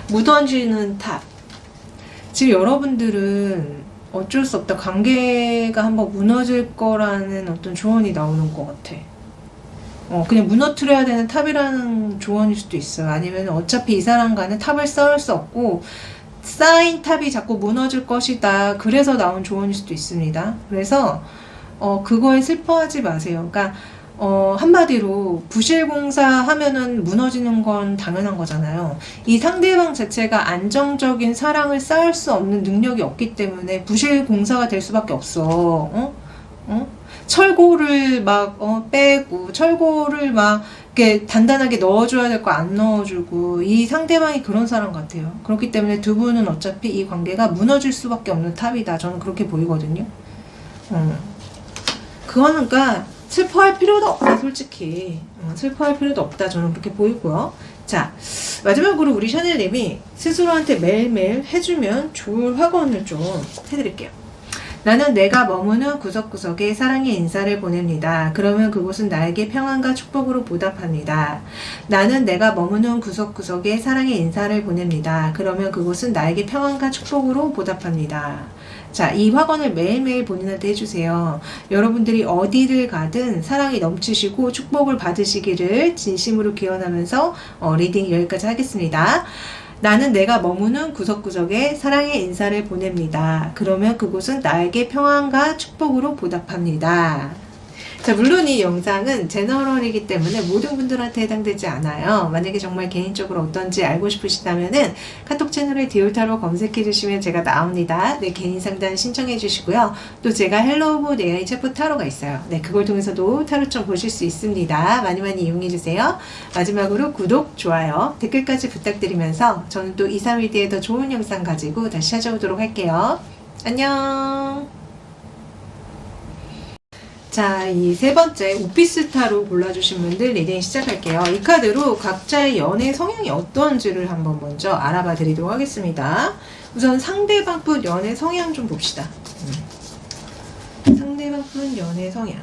무던지는 탑. 지금 여러분들은 어쩔 수 없다. 관계가 한번 무너질 거라는 어떤 조언이 나오는 것 같아. 그냥 무너뜨려야 되는 탑이라는 조언일 수도 있어요. 아니면 어차피 이 사람과는 탑을 쌓을 수 없고 쌓인 탑이 자꾸 무너질 것이다. 그래서 나온 조언일 수도 있습니다. 그래서 그거에 슬퍼하지 마세요. 그러니까 한마디로 부실공사 하면은 무너지는 건 당연한 거잖아요. 이 상대방 자체가 안정적인 사랑을 쌓을 수 없는 능력이 없기 때문에 부실공사가 될 수밖에 없어. 철골을 막 빼고 철골을 막 이렇게 단단하게 넣어줘야 될 거 안 넣어주고 이 상대방이 그런 사람 같아요. 그렇기 때문에 두 분은 어차피 이 관계가 무너질 수밖에 없는 탑이다. 저는 그렇게 보이거든요. 그거는 그러니까 슬퍼할 필요도 없다. 솔직히 슬퍼할 필요도 없다. 저는 그렇게 보이고요. 자, 마지막으로 우리 샤넬님이 스스로한테 매일매일 해주면 좋을 확언을 좀 해드릴게요. 나는 내가 머무는 구석구석에 사랑의 인사를 보냅니다. 그러면 그곳은 나에게 평안과 축복으로 보답합니다. 나는 내가 머무는 구석구석에 사랑의 인사를 보냅니다. 그러면 그곳은 나에게 평안과 축복으로 보답합니다. 자, 이 확언을 매일매일 본인한테 해주세요. 여러분들이 어디를 가든 사랑이 넘치시고 축복을 받으시기를 진심으로 기원하면서 리딩 여기까지 하겠습니다. 나는 내가 머무는 구석구석에 사랑의 인사를 보냅니다. 그러면 그곳은 나에게 평안과 축복으로 보답합니다. 자, 물론 이 영상은 제너럴이기 때문에 모든 분들한테 해당되지 않아요. 만약에 정말 개인적으로 어떤지 알고 싶으시다면은 카톡 채널에 디올타로 검색해 주시면 제가 나옵니다. 네, 개인 상담 신청해 주시고요. 또 제가 헬로우 AI 챗봇 타로가 있어요. 네, 그걸 통해서도 타로점 보실 수 있습니다. 많이 많이 이용해 주세요. 마지막으로 구독, 좋아요, 댓글까지 부탁드리면서 저는 또 2, 3일 뒤에 더 좋은 영상 가지고 다시 찾아오도록 할게요. 안녕. 자, 이 세 번째 오피스타로 골라주신 분들 리딩 시작할게요. 이 카드로 각자의 연애 성향이 어떤지를 한번 먼저 알아봐 드리도록 하겠습니다. 우선 상대방 분 연애 성향 좀 봅시다. 상대방 분 연애 성향.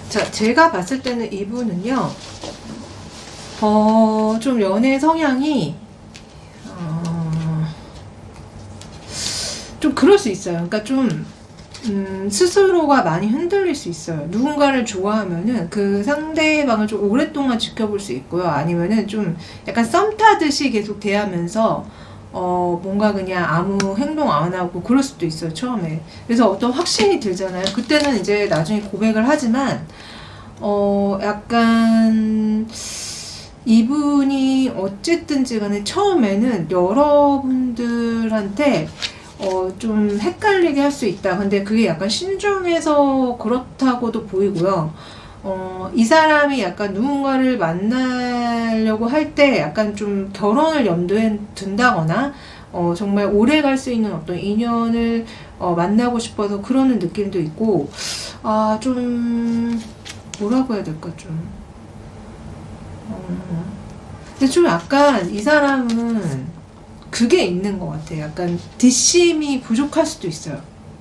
자, 제가 봤을 때는 이분은요, 좀 연애 성향이, 좀 그럴 수 있어요. 그러니까 좀, 스스로가 많이 흔들릴 수 있어요. 누군가를 좋아하면은 그 상대방을 좀 오랫동안 지켜볼 수 있고요. 아니면은 좀 약간 썸 타듯이 계속 대하면서, 뭔가 그냥 아무 행동 안 하고 그럴 수도 있어요, 처음에. 그래서 어떤 확신이 들잖아요. 그때는 이제 나중에 고백을 하지만, 약간, 이분이 어쨌든지 간에 처음에는 여러분들한테 좀 헷갈리게 할 수 있다. 근데 그게 약간 신중해서 그렇다고도 보이고요. 이 사람이 약간 누군가를 만나려고 할 때 약간 좀 결혼을 염두에 둔다거나 정말 오래 갈 수 있는 어떤 인연을 만나고 싶어서 그러는 느낌도 있고, 좀 뭐라고 해야 될까, 좀. 근데 좀 약간 이 사람은 그게 있는 것 같아요. 약간 뒷심이 부족할 수도 있어요.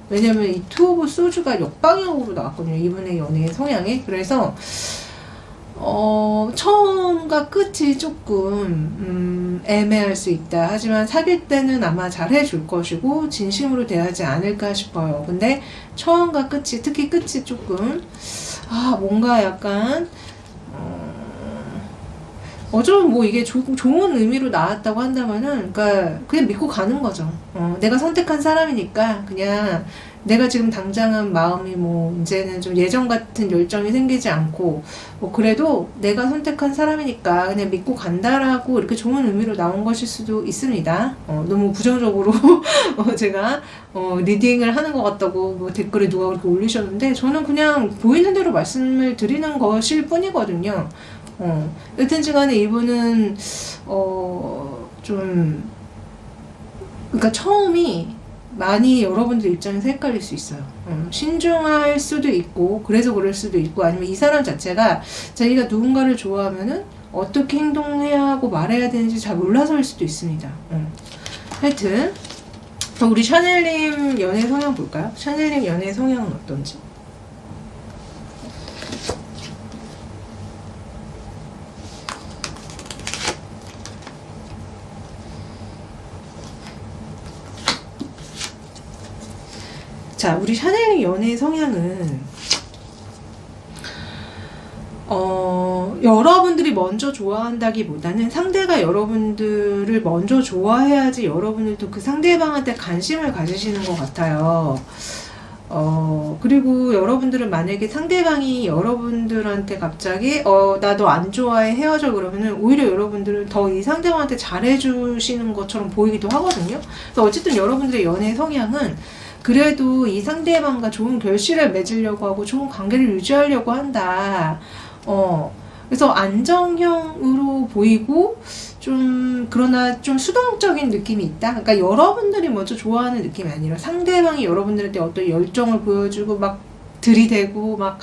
왜냐면 이 투 오브 소주가 역방향으로 나왔거든요. 이분의 연애 성향이. 그래서 처음과 끝이 조금 애매할 수 있다. 하지만 사귈 때는 아마 잘 해줄 것이고 진심으로 대하지 않을까 싶어요. 근데 처음과 끝이, 특히 끝이 조금 뭔가 약간 어쩌면 뭐 이게 좋은 의미로 나왔다고 한다면은, 그러니까 그냥 믿고 가는 거죠. 내가 선택한 사람이니까 그냥 내가 지금 당장은 마음이 뭐 이제는 좀 예전 같은 열정이 생기지 않고 뭐 그래도 내가 선택한 사람이니까 그냥 믿고 간다라고 이렇게 좋은 의미로 나온 것일 수도 있습니다. 너무 부정적으로 제가 리딩을 하는 것 같다고 뭐 댓글에 누가 그렇게 올리셨는데, 저는 그냥 보이는 대로 말씀을 드리는 것일 뿐이거든요. 여튼지 간에 이분은, 좀, 그러니까 처음이 많이 여러분들 입장에서 헷갈릴 수 있어요. 신중할 수도 있고, 그래서 그럴 수도 있고, 아니면 이 사람 자체가 자기가 누군가를 좋아하면은 어떻게 행동해야 하고 말해야 되는지 잘 몰라서일 수도 있습니다. 하여튼, 우리 샤넬님 연애 성향 볼까요? 샤넬님 연애 성향은 어떤지. 자, 우리 샤넬의 연애 성향은 여러분들이 먼저 좋아한다기보다는 상대가 여러분들을 먼저 좋아해야지 여러분들도 그 상대방한테 관심을 가지시는 것 같아요. 그리고 여러분들은 만약에 상대방이 여러분들한테 갑자기 나 너 안 좋아해, 헤어져, 그러면은 오히려 여러분들은 더 이 상대방한테 잘해주시는 것처럼 보이기도 하거든요. 그래서 어쨌든 여러분들의 연애 성향은 그래도 이 상대방과 좋은 결실을 맺으려고 하고 좋은 관계를 유지하려고 한다. 그래서 안정형으로 보이고 그러나 좀 수동적인 느낌이 있다. 그러니까 여러분들이 먼저 좋아하는 느낌이 아니라 상대방이 여러분들한테 어떤 열정을 보여주고 막 들이대고 막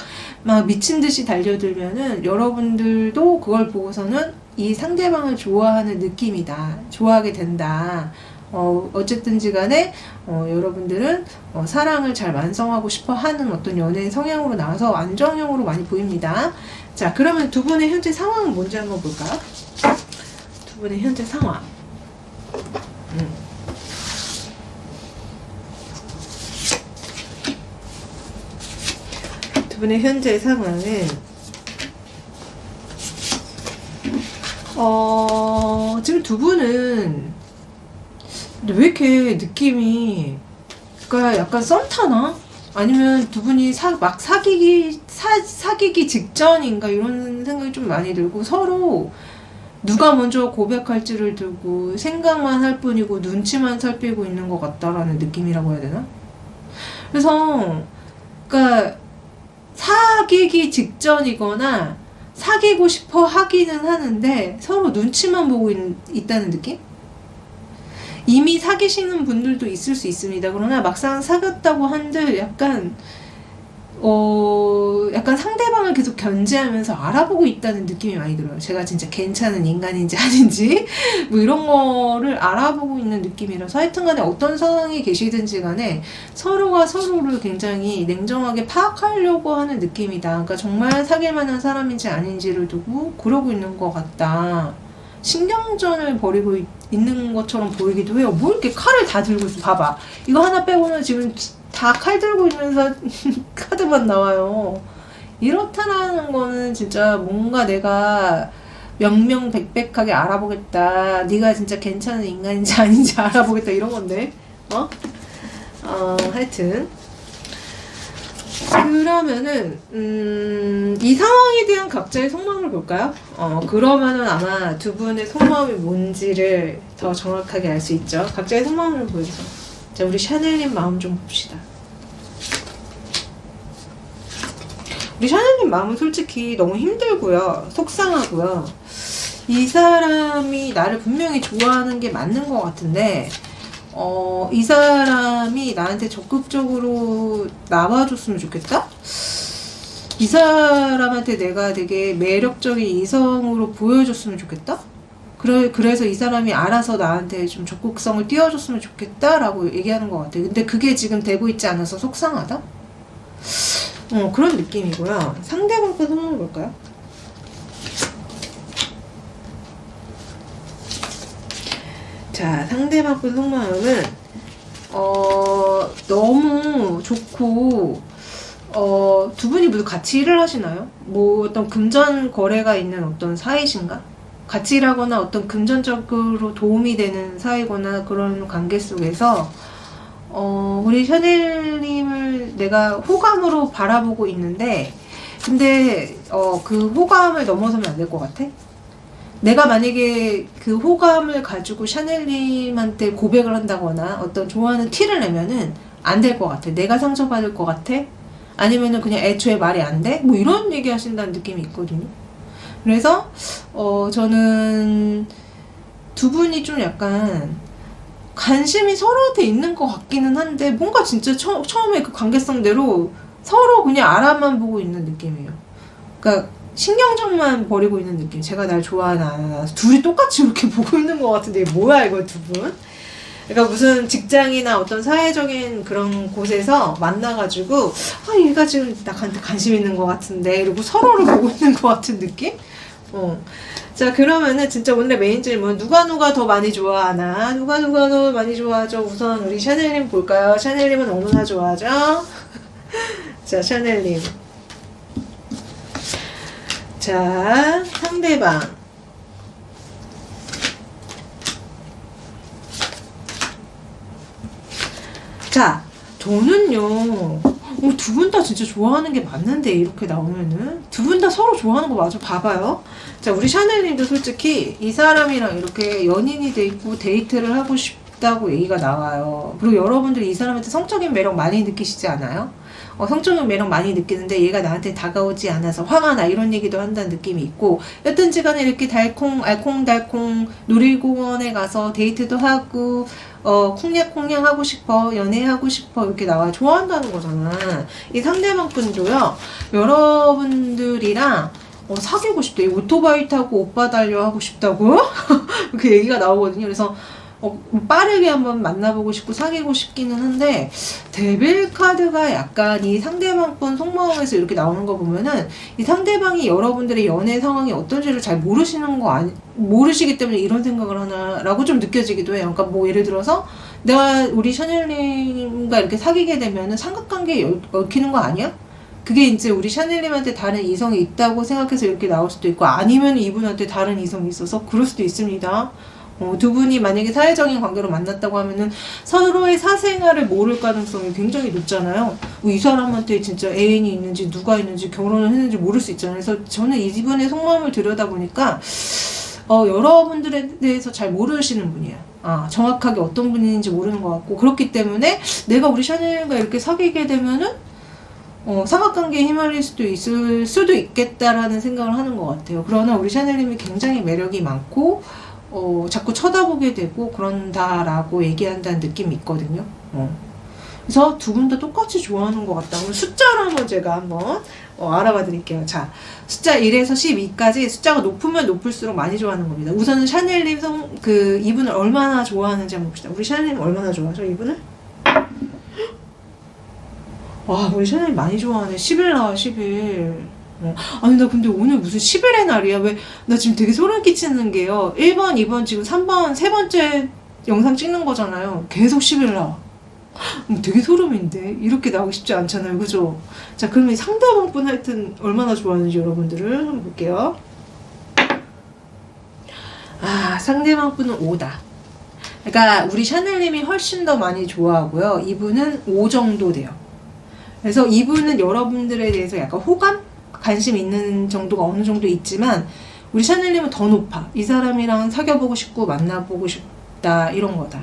미친 듯이 달려들면은 여러분들도 그걸 보고서는 이 상대방을 좋아하는 느낌이다. 좋아하게 된다. 어쨌든지 간에 여러분들은 사랑을 잘 완성하고 싶어 하는 어떤 연애 성향으로 나와서 안정형으로 많이 보입니다. 자, 그러면 두 분의 현재 상황은 뭔지 한번 볼까요? 두 분의 현재 상황. 두 분의 현재 상황은 지금 두 분은 왜 이렇게 느낌이 그러니까 약간 썸 타나? 아니면 두 분이 막 사귀기 직전인가 이런 생각이 좀 많이 들고 서로 누가 먼저 고백할지를 두고 생각만 할 뿐이고 눈치만 살피고 있는 것 같다라는 느낌이라고 해야 되나? 그래서 그러니까 사귀기 직전이거나 사귀고 싶어 하기는 하는데 서로 눈치만 보고 있다는 느낌? 이미 사귀시는 분들도 있을 수 있습니다. 그러나 막상 사귀었다고 한들 약간 상대방을 계속 견제하면서 알아보고 있다는 느낌이 많이 들어요. 제가 진짜 괜찮은 인간인지 아닌지 뭐 이런 거를 알아보고 있는 느낌이라서 하여튼 간에 어떤 상황이 계시든지 간에 서로가 서로를 굉장히 냉정하게 파악하려고 하는 느낌이다. 그러니까 정말 사귈 만한 사람인지 아닌지를 두고 그러고 있는 것 같다. 신경전을 벌이고 있는 것처럼 보이기도 해요. 뭐 이렇게 칼을 다 들고 있어. 봐봐. 이거 하나 빼고는 지금 다 칼 들고 있면서 카드만 나와요. 이렇다라는 거는 진짜 뭔가 내가 명명백백하게 알아보겠다. 네가 진짜 괜찮은 인간인지 아닌지 알아보겠다. 이런 건데. 하여튼. 그러면은 이 상황에 대한 각자의 속마음을 볼까요? 그러면은 아마 두 분의 속마음이 뭔지를 더 정확하게 알 수 있죠. 각자의 속마음을 보여주세요. 자, 우리 샤넬님 마음 좀 봅시다. 우리 샤넬님 마음은 솔직히 너무 힘들고요. 속상하고요. 이 사람이 나를 분명히 좋아하는 게 맞는 것 같은데 이 사람이 나한테 적극적으로 나와줬으면 좋겠다? 이 사람한테 내가 되게 매력적인 이성으로 보여줬으면 좋겠다? 그래서 이 사람이 알아서 나한테 좀 적극성을 띄워줬으면 좋겠다라고 얘기하는 것 같아. 근데 그게 지금 되고 있지 않아서 속상하다? 그런 느낌이고요. 상대방 거 상황을 볼까요? 자, 상대방 분 속마음은 너무 좋고 두 분이 모두 같이 일을 하시나요? 뭐 어떤 금전 거래가 있는 어떤 사이신가? 같이 일하거나 어떤 금전적으로 도움이 되는 사이거나 그런 관계 속에서 우리 샤넬님을 내가 호감으로 바라보고 있는데 근데 그 호감을 넘어서면 안 될 것 같아? 내가 만약에 그 호감을 가지고 샤넬님한테 고백을 한다거나 어떤 좋아하는 티를 내면은 안 될 것 같아. 내가 상처받을 것 같아? 아니면은 그냥 애초에 말이 안 돼? 뭐 이런 얘기 하신다는 느낌이 있거든요. 그래서 저는 두 분이 좀 약간 관심이 서로한테 있는 것 같기는 한데 뭔가 진짜 처음에 그 관계성대로 서로 그냥 알아만 보고 있는 느낌이에요. 그러니까 신경전만 벌이고 있는 느낌. 제가 날 좋아하나 안 하나 둘이 똑같이 이렇게 보고 있는 것 같은데 뭐야 이거 두 분? 그러니까 무슨 직장이나 어떤 사회적인 그런 곳에서 만나가지고 얘가 지금 나한테 관심 있는 것 같은데 이러고 서로를 보고 있는 것 같은 느낌? 자, 그러면은 진짜 오늘의 메인 질문 누가 더 많이 좋아하나? 누가 더 많이 좋아하죠? 우선 우리 샤넬님 볼까요? 샤넬님은 너무나 좋아하죠? 자, 샤넬님. 자, 상대방. 자, 저는요, 두 분 다 진짜 좋아하는 게 맞는데, 이렇게 나오면은. 두 분 다 서로 좋아하는 거 맞아. 봐봐요. 자, 우리 샤넬님도 솔직히 이 사람이랑 이렇게 연인이 돼 있고 데이트를 하고 싶다고 얘기가 나와요. 그리고 여러분들이 이 사람한테 성적인 매력 많이 느끼시지 않아요? 성적인 매력 많이 느끼는데 얘가 나한테 다가오지 않아서 화가 나, 이런 얘기도 한다는 느낌이 있고, 여튼지 간에 이렇게 알콩달콩 놀이공원에 가서 데이트도 하고 쿵냥쿵냥 하고 싶어, 연애하고 싶어, 이렇게 나와 좋아한다는 거잖아. 이 상대방 분도요, 여러분들이랑 사귀고 싶대. 오토바이 타고 오빠 달려 하고 싶다고 그 얘기가 나오거든요. 그래서 빠르게 한번 만나보고 싶고 사귀고 싶기는 한데, 데빌 카드가 약간 이 상대방 분 속마음에서 이렇게 나오는 거 보면은 이 상대방이 여러분들의 연애 상황이 어떤지를 잘 모르시기 때문에 이런 생각을 하나라고 좀 느껴지기도 해요. 그러니까 뭐 예를 들어서 내가 우리 샤넬님과 이렇게 사귀게 되면은 삼각관계에 얽히는 거 아니야? 그게 이제 우리 샤넬님한테 다른 이성이 있다고 생각해서 이렇게 나올 수도 있고, 아니면 이분한테 다른 이성이 있어서 그럴 수도 있습니다. 두 분이 만약에 사회적인 관계로 만났다고 하면은 서로의 사생활을 모를 가능성이 굉장히 높잖아요. 이 사람한테 진짜 애인이 있는지 누가 있는지 결혼을 했는지 모를 수 있잖아요. 그래서 저는 이분의 속마음을 들여다보니까 여러분들에 대해서 잘 모르시는 분이에요. 정확하게 어떤 분인지 모르는 것 같고, 그렇기 때문에 내가 우리 샤넬과 이렇게 사귀게 되면은 삼각관계에 휘말릴 수도 있을 수도 있겠다라는 생각을 하는 것 같아요. 그러나 우리 샤넬님이 굉장히 매력이 많고 자꾸 쳐다보게 되고 그런다라고 얘기한다는 느낌이 있거든요. 그래서 두 분 다 똑같이 좋아하는 것 같다. 그럼 숫자로 한번 제가 한번 알아봐 드릴게요. 자, 숫자 1에서 12까지 숫자가 높으면 높을수록 많이 좋아하는 겁니다. 우선은 샤넬님 이분을 얼마나 좋아하는지 한번 봅시다. 우리 샤넬님 얼마나 좋아하죠, 이분을? 와, 우리 샤넬 많이 좋아하네. 10일 나와, 10일. 아니, 나 근데 오늘 무슨 10일의 날이야? 왜, 나 지금 되게 소름 끼치는 게요. 1번, 2번, 지금 3번, 세 번째 영상 찍는 거잖아요. 계속 10일 나와. 되게 소름인데? 이렇게 나오기 쉽지 않잖아요. 그죠? 자, 그러면 상대방 분 하여튼 얼마나 좋아하는지 여러분들을 한번 볼게요. 상대방 분은 5다. 그러니까 우리 샤넬님이 훨씬 더 많이 좋아하고요. 이분은 5 정도 돼요. 그래서 이분은 여러분들에 대해서 약간 호감? 관심 있는 정도가 어느 정도 있지만, 우리 샤넬님은 더 높아. 이 사람이랑 사귀어보고 싶고 만나보고 싶다, 이런 거다.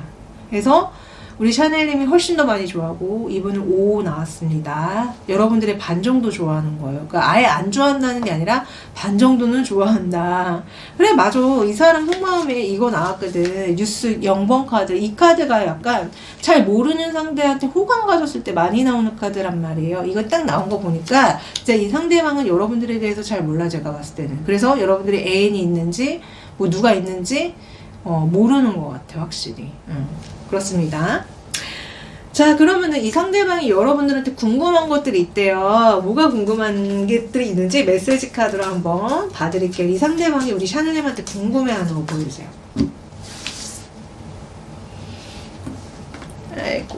그래서 우리 샤넬님이 훨씬 더 많이 좋아하고, 이분은 5 나왔습니다. 여러분들의 반 정도 좋아하는 거예요. 그러니까 아예 안 좋아한다는 게 아니라 반 정도는 좋아한다. 그래, 맞아. 이 사람 속마음에 이거 나왔거든. 뉴스 0번 카드. 이 카드가 약간 잘 모르는 상대한테 호감 가졌을 때 많이 나오는 카드란 말이에요. 이거 딱 나온 거 보니까 진짜 이 상대방은 여러분들에 대해서 잘 몰라, 제가 봤을 때는. 그래서 여러분들이 애인이 있는지 뭐 누가 있는지 모르는 것 같아요, 확실히. 그렇습니다. 자, 그러면은 이 상대방이 여러분들한테 궁금한 것들이 있대요. 뭐가 궁금한 것들이 있는지 메시지 카드로 한번 봐드릴게요. 이 상대방이 우리 샤넬님한테 궁금해하는 거 보여주세요. 아이고.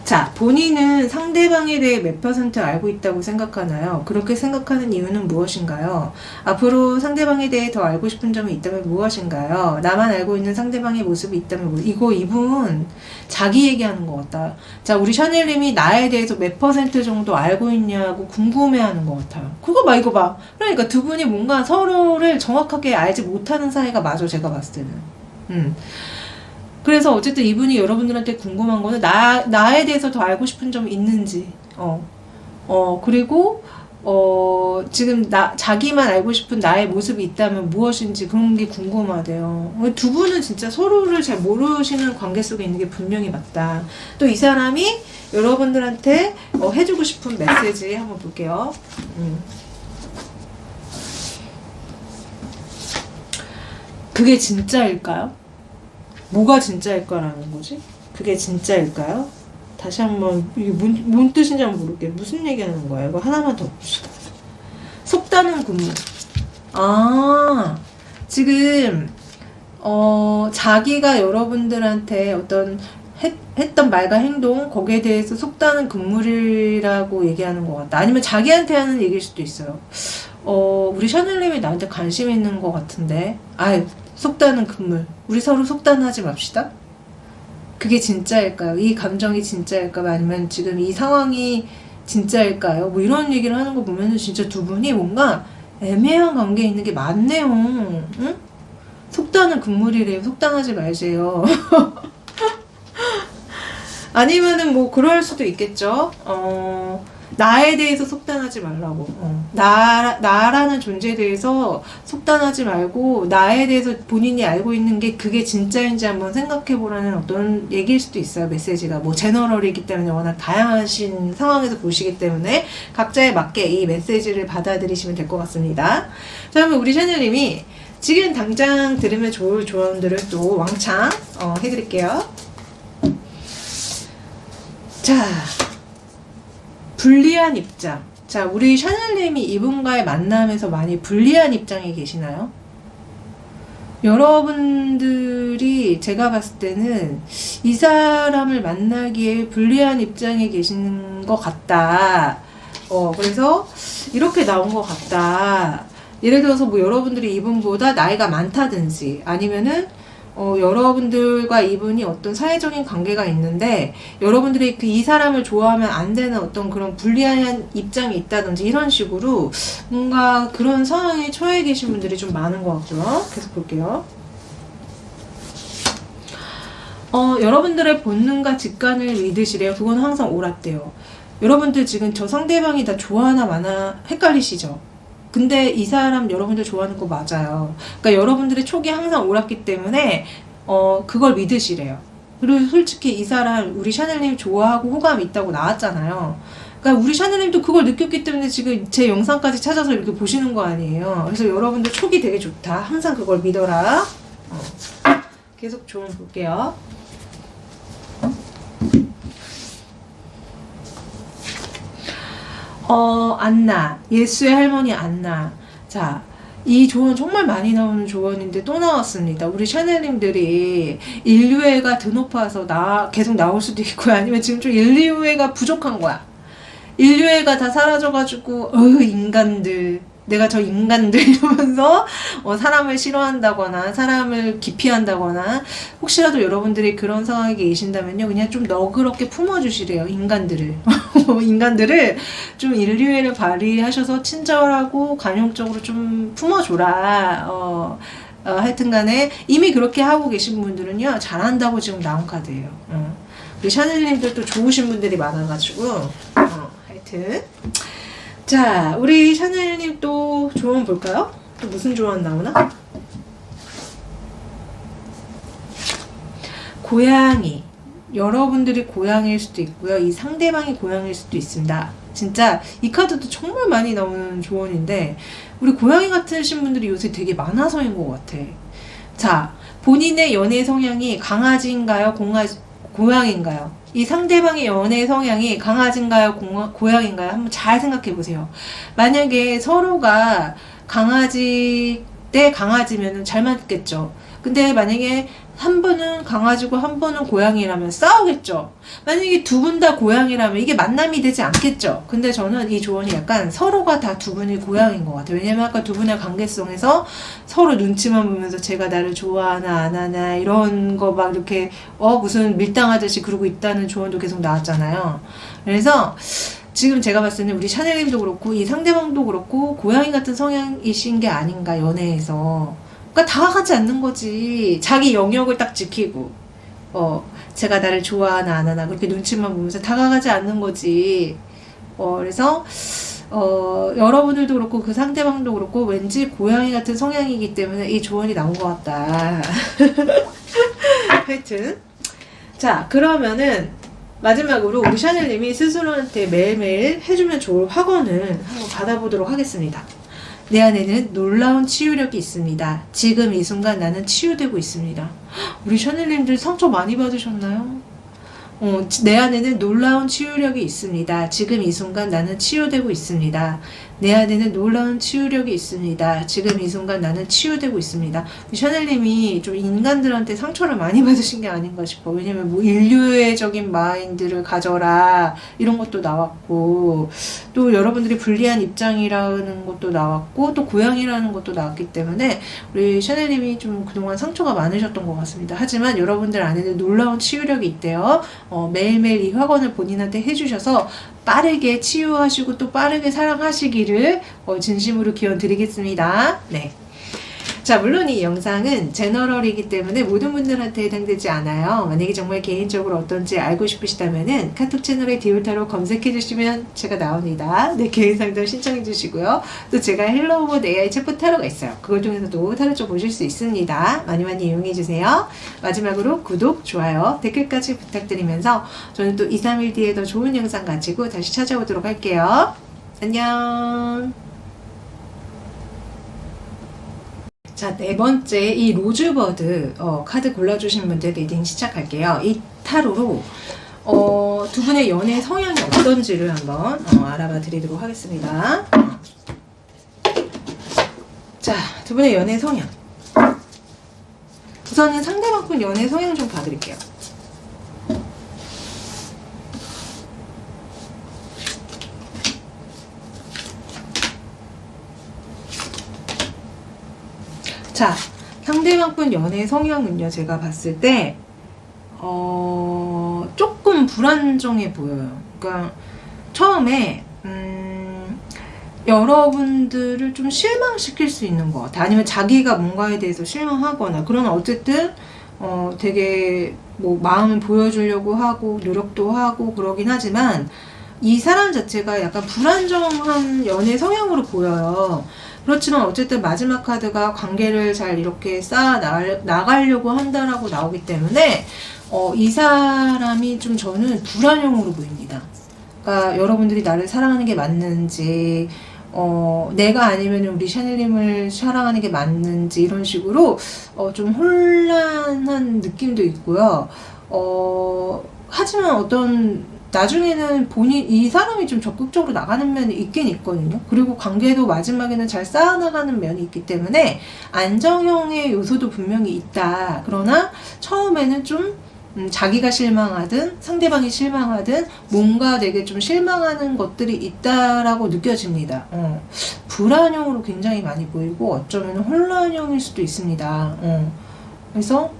자, 본인은 상대방에 대해 몇 % 알고 있다고 생각하나요? 그렇게 생각하는 이유는 무엇인가요? 앞으로 상대방에 대해 더 알고 싶은 점이 있다면 무엇인가요? 나만 알고 있는 상대방의 모습이 있다면 이분 자기 얘기하는 것 같다. 자, 우리 샤넬님이 나에 대해서 몇 % 정도 알고 있냐고 궁금해하는 것 같아요. 그거 봐, 이거 봐. 그러니까 두 분이 뭔가 서로를 정확하게 알지 못하는 사이가 맞아, 제가 봤을 때는. 그래서 어쨌든 이분이 여러분들한테 궁금한 거는 나에 대해서 더 알고 싶은 점이 있는지, 그리고 지금 자기만 알고 싶은 나의 모습이 있다면 무엇인지, 그런 게 궁금하대요. 두 분은 진짜 서로를 잘 모르시는 관계 속에 있는 게 분명히 맞다. 또 이 사람이 여러분들한테 해주고 싶은 메시지 한번 볼게요. 그게 진짜일까요? 뭐가 진짜일까라는 거지? 그게 진짜일까요? 다시 한번, 이게 뭔 뜻인지 한번 모르겠어요. 무슨 얘기하는 거야? 이거 하나만 더 봅시다. 속다는 근무. 지금 자기가 여러분들한테 어떤 했던 말과 행동, 거기에 대해서 속다는 금물이라고 얘기하는 것 같다. 아니면 자기한테 하는 얘기일 수도 있어요. 우리 샤넬님이 나한테 관심 있는 것 같은데, 속다는 금물. 우리 서로 속단하지 맙시다. 그게 진짜일까요? 이 감정이 진짜일까요? 아니면 지금 이 상황이 진짜일까요? 뭐 이런 얘기를 하는 거 보면은 진짜 두 분이 뭔가 애매한 관계에 있는 게 맞네요. 응? 속단은 금물이래요. 속단하지 말세요. 아니면은 뭐 그럴 수도 있겠죠. 나에 대해서 속단하지 말라고. 나라는 존재에 대해서 속단하지 말고 나에 대해서 본인이 알고 있는 게 그게 진짜인지 한번 생각해 보라는 어떤 얘기일 수도 있어요. 메시지가 뭐 제너럴이기 때문에 워낙 다양하신 상황에서 보시기 때문에 각자에 맞게 이 메시지를 받아들이시면 될 것 같습니다. 자, 그러면 우리 샤넬님이 지금 당장 들으면 좋을 조언들을 또 왕창 해드릴게요. 자, 불리한 입장. 자, 우리 샤넬님이 이분과의 만남에서 많이 불리한 입장에 계시나요? 여러분들이 제가 봤을 때는 이 사람을 만나기에 불리한 입장에 계시는 것 같다. 그래서 이렇게 나온 것 같다. 예를 들어서 뭐 여러분들이 이분보다 나이가 많다든지 아니면은 여러분들과 이분이 어떤 사회적인 관계가 있는데 여러분들이 이 사람을 좋아하면 안 되는 어떤 그런 불리한 입장이 있다든지 이런 식으로 뭔가 그런 상황에 처해 계신 분들이 좀 많은 것 같고요. 계속 볼게요. 여러분들의 본능과 직관을 믿으시래요. 그건 항상 옳았대요. 여러분들 지금 저 상대방이 다 좋아하나 마나 헷갈리시죠? 근데 이 사람 여러분들 좋아하는 거 맞아요. 그러니까 여러분들의 촉이 항상 옳았기 때문에 그걸 믿으시래요. 그리고 솔직히 이 사람 우리 샤넬님 좋아하고 호감이 있다고 나왔잖아요. 그러니까 우리 샤넬님도 그걸 느꼈기 때문에 지금 제 영상까지 찾아서 이렇게 보시는 거 아니에요. 그래서 여러분들 촉이 되게 좋다. 항상 그걸 믿어라. 계속 조언 볼게요. 안나. 예수의 할머니 안나. 자, 이 조언 정말 많이 나오는 조언인데 또 나왔습니다. 우리 샤넬님들이 인류애가 드높아서 계속 나올 수도 있고요. 아니면 지금 좀 인류애가 부족한 거야. 인류애가 다 사라져가지고 인간들. 내가 저 인간들 이러면서 사람을 싫어한다거나 사람을 기피한다거나 혹시라도 여러분들이 그런 상황에 계신다면요 그냥 좀 너그럽게 품어주시래요. 인간들을 인간들을 좀 인류애를 발휘하셔서 친절하고 관용적으로 좀 품어줘라. 하여튼 간에 이미 그렇게 하고 계신 분들은요 잘한다고 지금 나온 카드예요. 우리 샤넬님들도 좋으신 분들이 많아가지고 하여튼 자, 우리 샤넬님 또 조언 볼까요? 또 무슨 조언 나오나? 고양이. 여러분들이 고양이일 수도 있고요. 이 상대방이 고양이일 수도 있습니다. 진짜 이 카드도 정말 많이 나오는 조언인데 우리 고양이 같으신 분들이 요새 되게 많아서인 것 같아. 자, 본인의 연애 성향이 강아지인가요? 고양이인가요? 이 상대방의 연애 성향이 강아지인가요? 고양이인가요? 한번 잘 생각해 보세요. 만약에 서로가 강아지 대 강아지면 잘 맞겠죠. 근데 만약에 한 분은 강아지고 한 분은 고양이라면 싸우겠죠. 만약에 두 분 다 고양이라면 이게 만남이 되지 않겠죠. 근데 저는 이 조언이 약간 서로가 다 두 분이 고양이인 것 같아요. 왜냐면 아까 두 분의 관계성에서 서로 눈치만 보면서 제가 나를 좋아하나 안 하나 이런 거 막 이렇게 무슨 밀당하듯이 그러고 있다는 조언도 계속 나왔잖아요. 그래서 지금 제가 봤을 때는 우리 샤넬님도 그렇고 이 상대방도 그렇고 고양이 같은 성향이신 게 아닌가 연애에서. 그러니까 다가가지 않는 거지. 자기 영역을 딱 지키고 제가 나를 좋아하나 안 하나 그렇게 눈치만 보면서 다가가지 않는 거지. 그래서 여러분들도 그렇고 그 상대방도 그렇고 왠지 고양이 같은 성향이기 때문에 이 조언이 나온 것 같다. 하여튼 자 그러면은 마지막으로 우리 샤넬님이 스스로한테 매일매일 해주면 좋을 확언을 한번 받아보도록 하겠습니다. 내 안에는 놀라운 치유력이 있습니다. 지금 이 순간 나는 치유되고 있습니다. 우리 샤넬님들 상처 많이 받으셨나요? 내 안에는 놀라운 치유력이 있습니다. 지금 이 순간 나는 치유되고 있습니다. 내 안에는 놀라운 치유력이 있습니다. 지금 이 순간 나는 치유되고 있습니다. 샤넬님이 좀 인간들한테 상처를 많이 받으신 게 아닌가 싶어. 왜냐면 뭐 인류애적인 마인드를 가져라 이런 것도 나왔고 또 여러분들이 불리한 입장이라는 것도 나왔고 또 고양이라는 것도 나왔기 때문에 우리 샤넬님이 좀 그동안 상처가 많으셨던 것 같습니다. 하지만 여러분들 안에는 놀라운 치유력이 있대요. 매일매일 이 확언을 본인한테 해주셔서 빠르게 치유하시고 또 빠르게 사랑하시기를 진심으로 기원 드리겠습니다. 네. 자, 물론 이 영상은 제너럴이기 때문에 모든 분들한테 해당되지 않아요. 만약에 정말 개인적으로 어떤지 알고 싶으시다면은 카톡 채널에 디올타로 검색해 주시면 제가 나옵니다. 네, 개인 상담 신청해 주시고요. 또 제가 헬로우 AI 챗봇 타로가 있어요. 그걸 통해서도 타로 쪽 보실 수 있습니다. 많이 많이 이용해 주세요. 마지막으로 구독, 좋아요, 댓글까지 부탁드리면서 저는 또 2, 3일 뒤에 더 좋은 영상 가지고 다시 찾아오도록 할게요. 안녕. 자, 네 번째 이 로즈버드 카드 골라주신 분들 리딩 시작할게요. 이 타로로 두 분의 연애 성향이 어떤지를 한번 알아봐 드리도록 하겠습니다. 자, 두 분의 연애 성향. 우선은 상대방 분 연애 성향 좀 봐드릴게요. 자, 상대방 분 연애 성향은요, 제가 봤을 때, 조금 불안정해 보여요. 그러니까, 처음에, 여러분들을 좀 실망시킬 수 있는 것 같아요. 아니면 자기가 뭔가에 대해서 실망하거나, 그러나 어쨌든, 되게, 뭐, 마음을 보여주려고 하고, 노력도 하고, 그러긴 하지만, 이 사람 자체가 약간 불안정한 연애 성향으로 보여요. 그렇지만 어쨌든 마지막 카드가 관계를 잘 이렇게 쌓아 나가려고 한다라고 나오기 때문에 이 사람이 좀 저는 불안형으로 보입니다. 그러니까 여러분들이 나를 사랑하는 게 맞는지 내가 아니면 우리 샤넬님을 사랑하는 게 맞는지 이런 식으로 좀 혼란한 느낌도 있고요. 하지만 나중에는 이 사람이 좀 적극적으로 나가는 면이 있긴 있거든요. 그리고 관계도 마지막에는 잘 쌓아나가는 면이 있기 때문에 안정형의 요소도 분명히 있다. 그러나 처음에는 좀 자기가 실망하든 상대방이 실망하든 뭔가 되게 좀 실망하는 것들이 있다라고 느껴집니다. 불안형으로 굉장히 많이 보이고 어쩌면 혼란형일 수도 있습니다. 그래서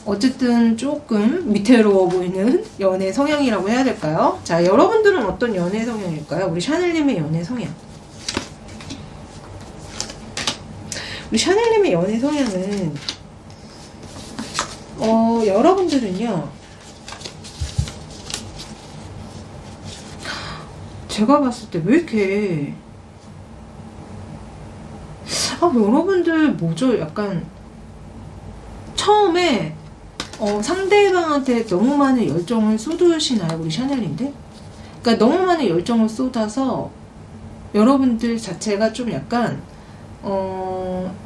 어쨌든 조금 위태로워 보이는 연애 성향이라고 해야 될까요? 자, 여러분들은 어떤 연애 성향일까요? 우리 샤넬님의 연애 성향. 우리 샤넬님의 연애 성향은 여러분들은요, 제가 봤을 때 왜 이렇게 여러분들 뭐죠? 약간 처음에 상대방한테 너무 많은 열정을 쏟으시나요? 우리 샤넬님들? 그러니까 너무 많은 열정을 쏟아서 여러분들 자체가 좀 약간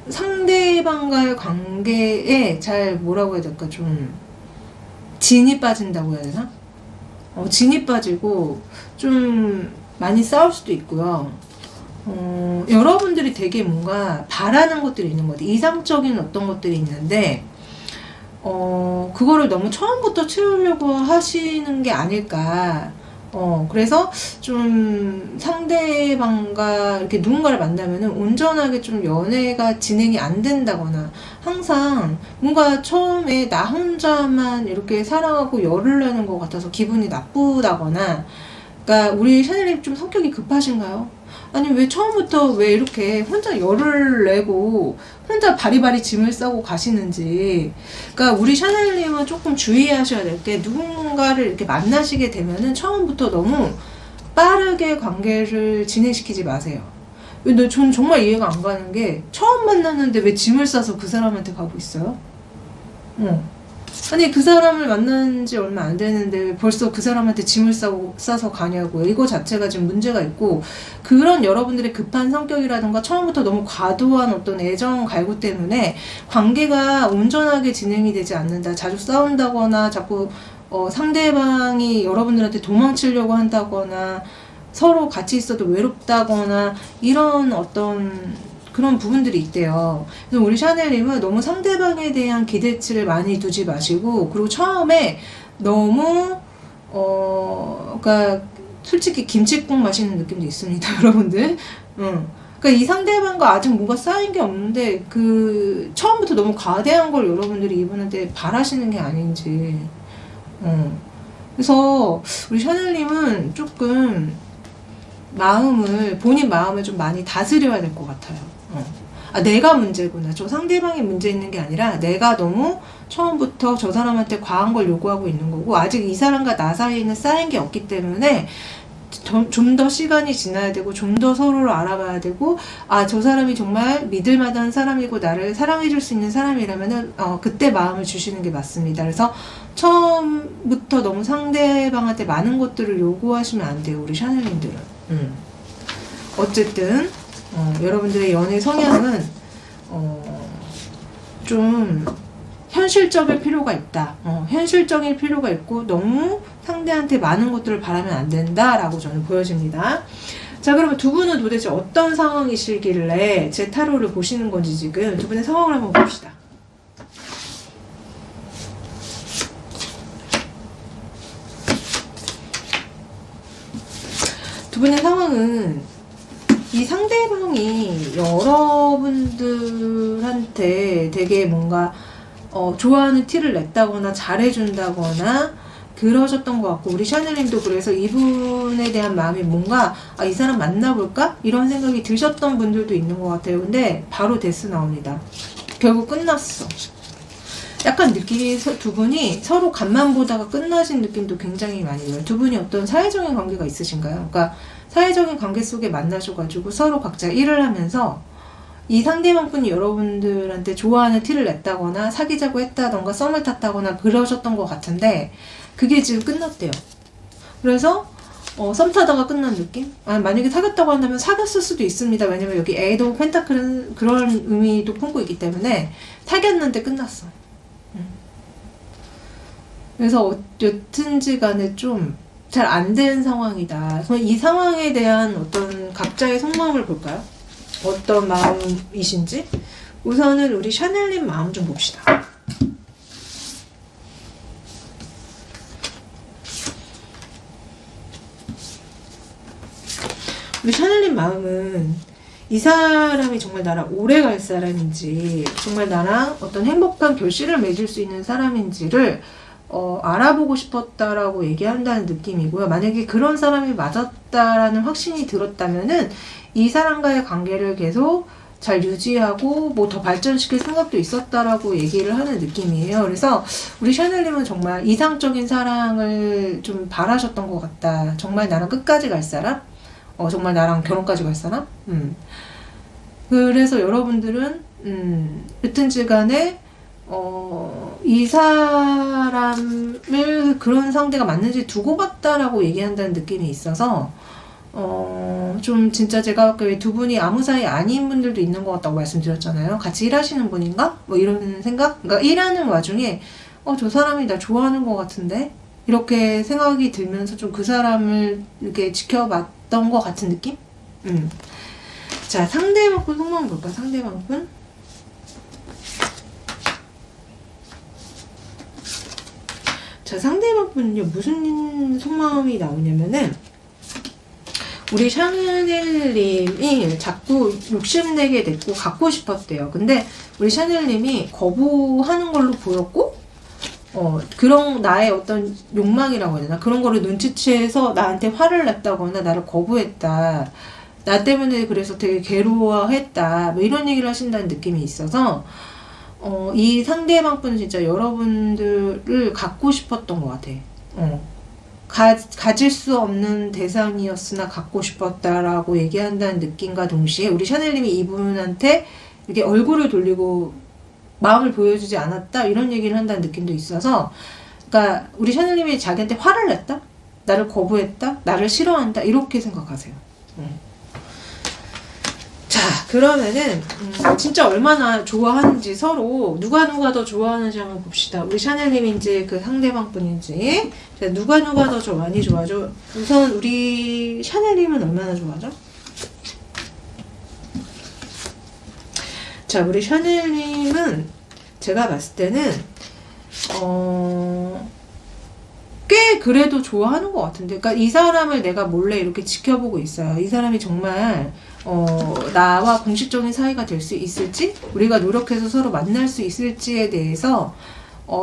상대방과의 관계에 잘 뭐라고 해야 될까? 좀 진이 빠진다고 해야 되나? 진이 빠지고 좀 많이 싸울 수도 있고요. 여러분들이 되게 뭔가 바라는 것들이 있는 것 같아요. 이상적인 어떤 것들이 있는데 그거를 너무 처음부터 채우려고 하시는 게 아닐까. 그래서 좀 상대방과 이렇게 누군가를 만나면은 온전하게 좀 연애가 진행이 안 된다거나 항상 뭔가 처음에 나 혼자만 이렇게 사랑하고 열을 내는 것 같아서 기분이 나쁘다거나. 그러니까 우리 샤넬님 좀 성격이 급하신가요? 아니 왜 처음부터 왜 이렇게 혼자 열을 내고 혼자 바리바리 짐을 싸고 가시는지. 그러니까 우리 샤넬님은 조금 주의하셔야 될 게 누군가를 이렇게 만나시게 되면은 처음부터 너무 빠르게 관계를 진행시키지 마세요. 근데 전 정말 이해가 안 가는 게 처음 만났는데 왜 짐을 싸서 그 사람한테 가고 있어요? 아니 그 사람을 만난 지 얼마 안 되는데 벌써 그 사람한테 짐을 싸서 가냐고요. 이거 자체가 지금 문제가 있고, 그런 여러분들의 급한 성격이라든가 처음부터 너무 과도한 어떤 애정 갈구 때문에 관계가 온전하게 진행이 되지 않는다. 자주 싸운다거나 자꾸 상대방이 여러분들한테 도망치려고 한다거나 서로 같이 있어도 외롭다거나 이런 어떤 그런 부분들이 있대요. 그래서 우리 샤넬님은 너무 상대방에 대한 기대치를 많이 두지 마시고, 그리고 처음에 너무 그러니까 솔직히 김칫국 마시는 느낌도 있습니다, 여러분들. 그러니까 이 상대방과 아직 뭔가 쌓인 게 없는데 그 처음부터 너무 과대한 걸 여러분들이 이분한테 바라시는 게 아닌지. 그래서 우리 샤넬님은 조금 본인 마음을 좀 많이 다스려야 될 것 같아요. 아, 내가 문제구나. 저 상대방이 문제 있는 게 아니라 내가 너무 처음부터 저 사람한테 과한 걸 요구하고 있는 거고, 아직 이 사람과 나 사이에는 쌓인 게 없기 때문에 좀 더 시간이 지나야 되고, 좀 더 서로를 알아봐야 되고, 아, 저 사람이 정말 믿을 만한 사람이고 나를 사랑해 줄 수 있는 사람이라면은 그때 마음을 주시는 게 맞습니다. 그래서 처음부터 너무 상대방한테 많은 것들을 요구하시면 안 돼요, 우리 샤넬님들은. 어쨌든 여러분들의 연애 성향은 좀 현실적일 필요가 있다. 현실적일 필요가 있고, 너무 상대한테 많은 것들을 바라면 안 된다라고 저는 보여집니다. 자, 그러면 두 분은 도대체 어떤 상황이시길래 제 타로를 보시는 건지, 지금 두 분의 상황을 한번 봅시다. 두 분의 상황은, 이 상대방이 여러분들한테 되게 뭔가 좋아하는 티를 냈다거나 잘해준다거나 그러셨던 것 같고, 우리 샤넬님도 그래서 이분에 대한 마음이 뭔가 이 사람 만나볼까? 이런 생각이 드셨던 분들도 있는 것 같아요. 근데 바로 데스 나옵니다. 결국 끝났어. 약간 느낌이 두 분이 서로 간만 보다가 끝나신 느낌도 굉장히 많이 들어요. 두 분이 어떤 사회적인 관계가 있으신가요? 그러니까 사회적인 관계 속에 만나셔가지고 서로 각자 일을 하면서 이 상대방 분이 여러분들한테 좋아하는 티를 냈다거나 사귀자고 했다던가 썸을 탔다거나 그러셨던 것 같은데, 그게 지금 끝났대요. 그래서 썸 타다가 끝난 느낌? 만약에 사귀었다고 한다면 사귀었을 수도 있습니다. 왜냐면 여기 에이드 오브 펜타클은 그런 의미도 품고 있기 때문에 사귀었는데 끝났어. 그래서 여튼지 간에 좀 잘 안 된 상황이다. 그럼 이 상황에 대한 어떤 각자의 속마음을 볼까요? 어떤 마음이신지? 우선은 우리 샤넬님 마음 좀 봅시다. 우리 샤넬님 마음은 이 사람이 정말 나랑 오래 갈 사람인지, 정말 나랑 어떤 행복한 결실을 맺을 수 있는 사람인지를 알아보고 싶었다라고 얘기한다는 느낌이고요. 만약에 그런 사람이 맞았다라는 확신이 들었다면은 이 사람과의 관계를 계속 잘 유지하고 뭐 더 발전시킬 생각도 있었다라고 얘기를 하는 느낌이에요. 그래서 우리 샤넬님은 정말 이상적인 사랑을 좀 바라셨던 것 같다. 정말 나랑 끝까지 갈 사람? 정말 나랑 결혼까지 갈 사람? 그래서 여러분들은 여튼지 간에 이 사람을 그런 상대가 맞는지 두고 봤다라고 얘기한다는 느낌이 있어서 좀 진짜 제가 두 분이 아무 사이 아닌 분들도 있는 것 같다고 말씀드렸잖아요. 같이 일하시는 분인가? 뭐 이런 생각? 그러니까 일하는 와중에 저 사람이 나 좋아하는 것 같은데? 이렇게 생각이 들면서 좀 그 사람을 이렇게 지켜봤던 것 같은 느낌? 자, 상대방 분 속마음 볼까? 상대방 분? 자, 상대방 분은요, 무슨 속마음이 나오냐면은, 우리 샤넬님이 자꾸 욕심내게 됐고 갖고 싶었대요. 근데 우리 샤넬님이 거부하는 걸로 보였고, 그런 나의 어떤 욕망이라고 해야 되나? 그런 거를 눈치채서 나한테 화를 냈다거나 나를 거부했다. 나 때문에 그래서 되게 괴로워했다. 뭐 이런 얘기를 하신다는 느낌이 있어서, 이 상대방 분은 진짜 여러분들을 갖고 싶었던 것 같아. 가질 수 없는 대상이었으나 갖고 싶었다라고 얘기한다는 느낌과 동시에 우리 샤넬님이 이분한테 이렇게 얼굴을 돌리고 마음을 보여주지 않았다 이런 얘기를 한다는 느낌도 있어서, 그러니까 우리 샤넬님이 자기한테 화를 냈다? 나를 거부했다? 나를 싫어한다? 이렇게 생각하세요. 자, 그러면은 진짜 얼마나 좋아하는지, 서로 누가 더 좋아하는지 한번 봅시다. 우리 샤넬님인지 그 상대방 분인지. 자, 누가 더 많이 좋아하죠? 우선 우리 샤넬님은 얼마나 좋아하죠? 자, 우리 샤넬님은 제가 봤을 때는 꽤 그래도 좋아하는 것 같은데, 그러니까 이 사람을 내가 몰래 이렇게 지켜보고 있어요. 이 사람이 정말 나와 공식적인 사이가 될 수 있을지, 우리가 노력해서 서로 만날 수 있을지에 대해서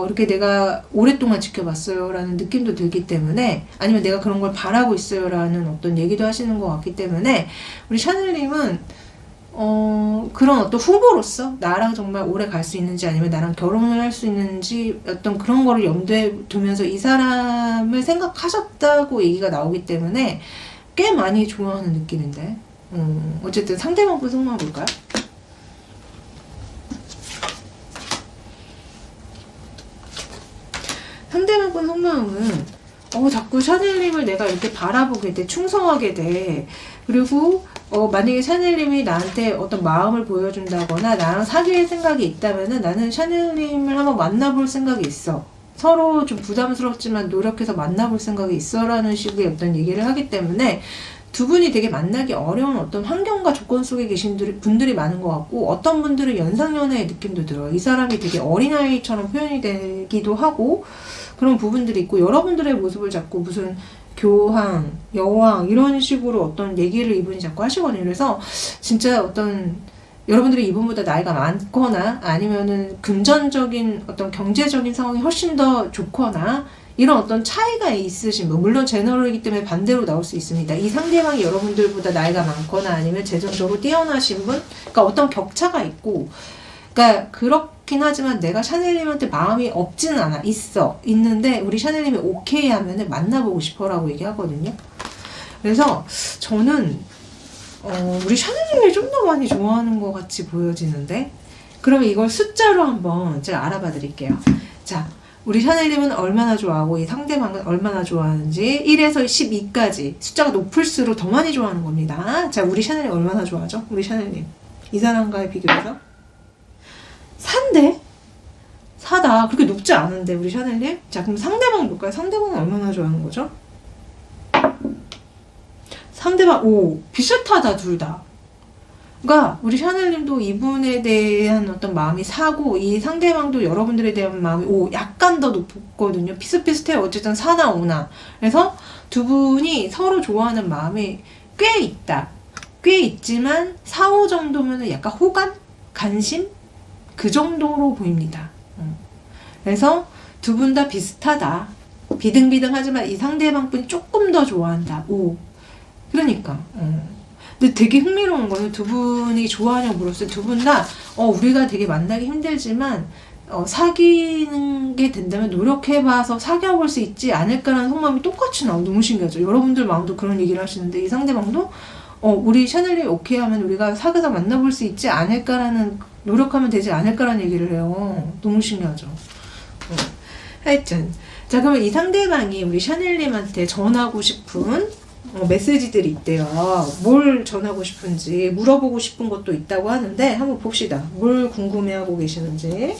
이렇게 내가 오랫동안 지켜봤어요 라는 느낌도 들기 때문에, 아니면 내가 그런 걸 바라고 있어요 라는 어떤 얘기도 하시는 것 같기 때문에, 우리 샤넬님은 그런 어떤 후보로서 나랑 정말 오래 갈 수 있는지 아니면 나랑 결혼을 할 수 있는지 어떤 그런 거를 염두에 두면서 이 사람을 생각하셨다고 얘기가 나오기 때문에 꽤 많이 좋아하는 느낌인데, 어쨌든 상대방 분 속마음 볼까요? 상대방 분 속마음은 자꾸 샤넬님을 내가 이렇게 바라보게 돼, 충성하게 돼. 그리고 만약에 샤넬님이 나한테 어떤 마음을 보여준다거나 나랑 사귈 생각이 있다면은 나는 샤넬님을 한번 만나볼 생각이 있어. 서로 좀 부담스럽지만 노력해서 만나볼 생각이 있어 라는 식의 어떤 얘기를 하기 때문에 두 분이 되게 만나기 어려운 어떤 환경과 조건 속에 계신 분들이 많은 것 같고, 어떤 분들은 연상연하의 느낌도 들어요. 이 사람이 되게 어린아이처럼 표현이 되기도 하고 그런 부분들이 있고, 여러분들의 모습을 자꾸 무슨 교황, 여왕 이런 식으로 어떤 얘기를 이분이 자꾸 하시거든요. 그래서 진짜 어떤 여러분들이 이분보다 나이가 많거나 아니면은 금전적인 어떤 경제적인 상황이 훨씬 더 좋거나 이런 어떤 차이가 있으신 분, 물론 제너럴이기 때문에 반대로 나올 수 있습니다. 이 상대방이 여러분들보다 나이가 많거나 아니면 재정적으로 뛰어나신 분, 그러니까 어떤 격차가 있고, 그러니까 그렇긴 하지만 내가 샤넬님한테 마음이 없지는 않아. 있는데 우리 샤넬님이 오케이 하면은 만나보고 싶어라고 얘기하거든요. 그래서 저는 우리 샤넬님을 좀 더 많이 좋아하는 것 같이 보여지는데, 그러면 이걸 숫자로 한번 제가 알아봐 드릴게요. 자, 우리 샤넬님은 얼마나 좋아하고 이 상대방은 얼마나 좋아하는지 1에서 12까지 숫자가 높을수록 더 많이 좋아하는 겁니다. 자, 우리 샤넬님 얼마나 좋아하죠? 우리 샤넬님 이 사람과의 비교해서 4인데? 4다. 그렇게 높지 않은데 우리 샤넬님? 자, 그럼 상대방 볼까요? 상대방은 얼마나 좋아하는 거죠? 상대방 5. 비슷하다 둘 다. 그러니까 우리 샤넬님도 이분에 대한 어떤 마음이 4고 이 상대방도 여러분들에 대한 마음이 5. 약간 더 높거든요. 비슷비슷해요. 어쨌든 4나 5나. 그래서 두 분이 서로 좋아하는 마음이 꽤 있다. 꽤 있지만 4, 5 정도면 약간 호감? 관심? 그 정도로 보입니다. 그래서 두 분 다 비슷하다. 비등비등하지만 이 상대방 분이 조금 더 좋아한다. 5. 그러니까. 근데 되게 흥미로운 거는 두 분이 좋아하냐고 물었어요. 두 분 다 우리가 되게 만나기 힘들지만 사귀는 게 된다면 노력해봐서 사귀어볼 수 있지 않을까라는 속마음이 똑같이 나오고 너무 신기하죠. 여러분들 마음도 그런 얘기를 하시는데 이 상대방도 우리 샤넬이 오케이 하면 우리가 사귀어서 만나볼 수 있지 않을까라는, 노력하면 되지 않을까라는 얘기를 해요. 너무 신기하죠. 하여튼 자, 그러면 이 상대방이 우리 샤넬님한테 전하고 싶은 메시지들이 있대요. 뭘 전하고 싶은지 물어보고 싶은 것도 있다고 하는데 한번 봅시다. 뭘 궁금해하고 계시는지.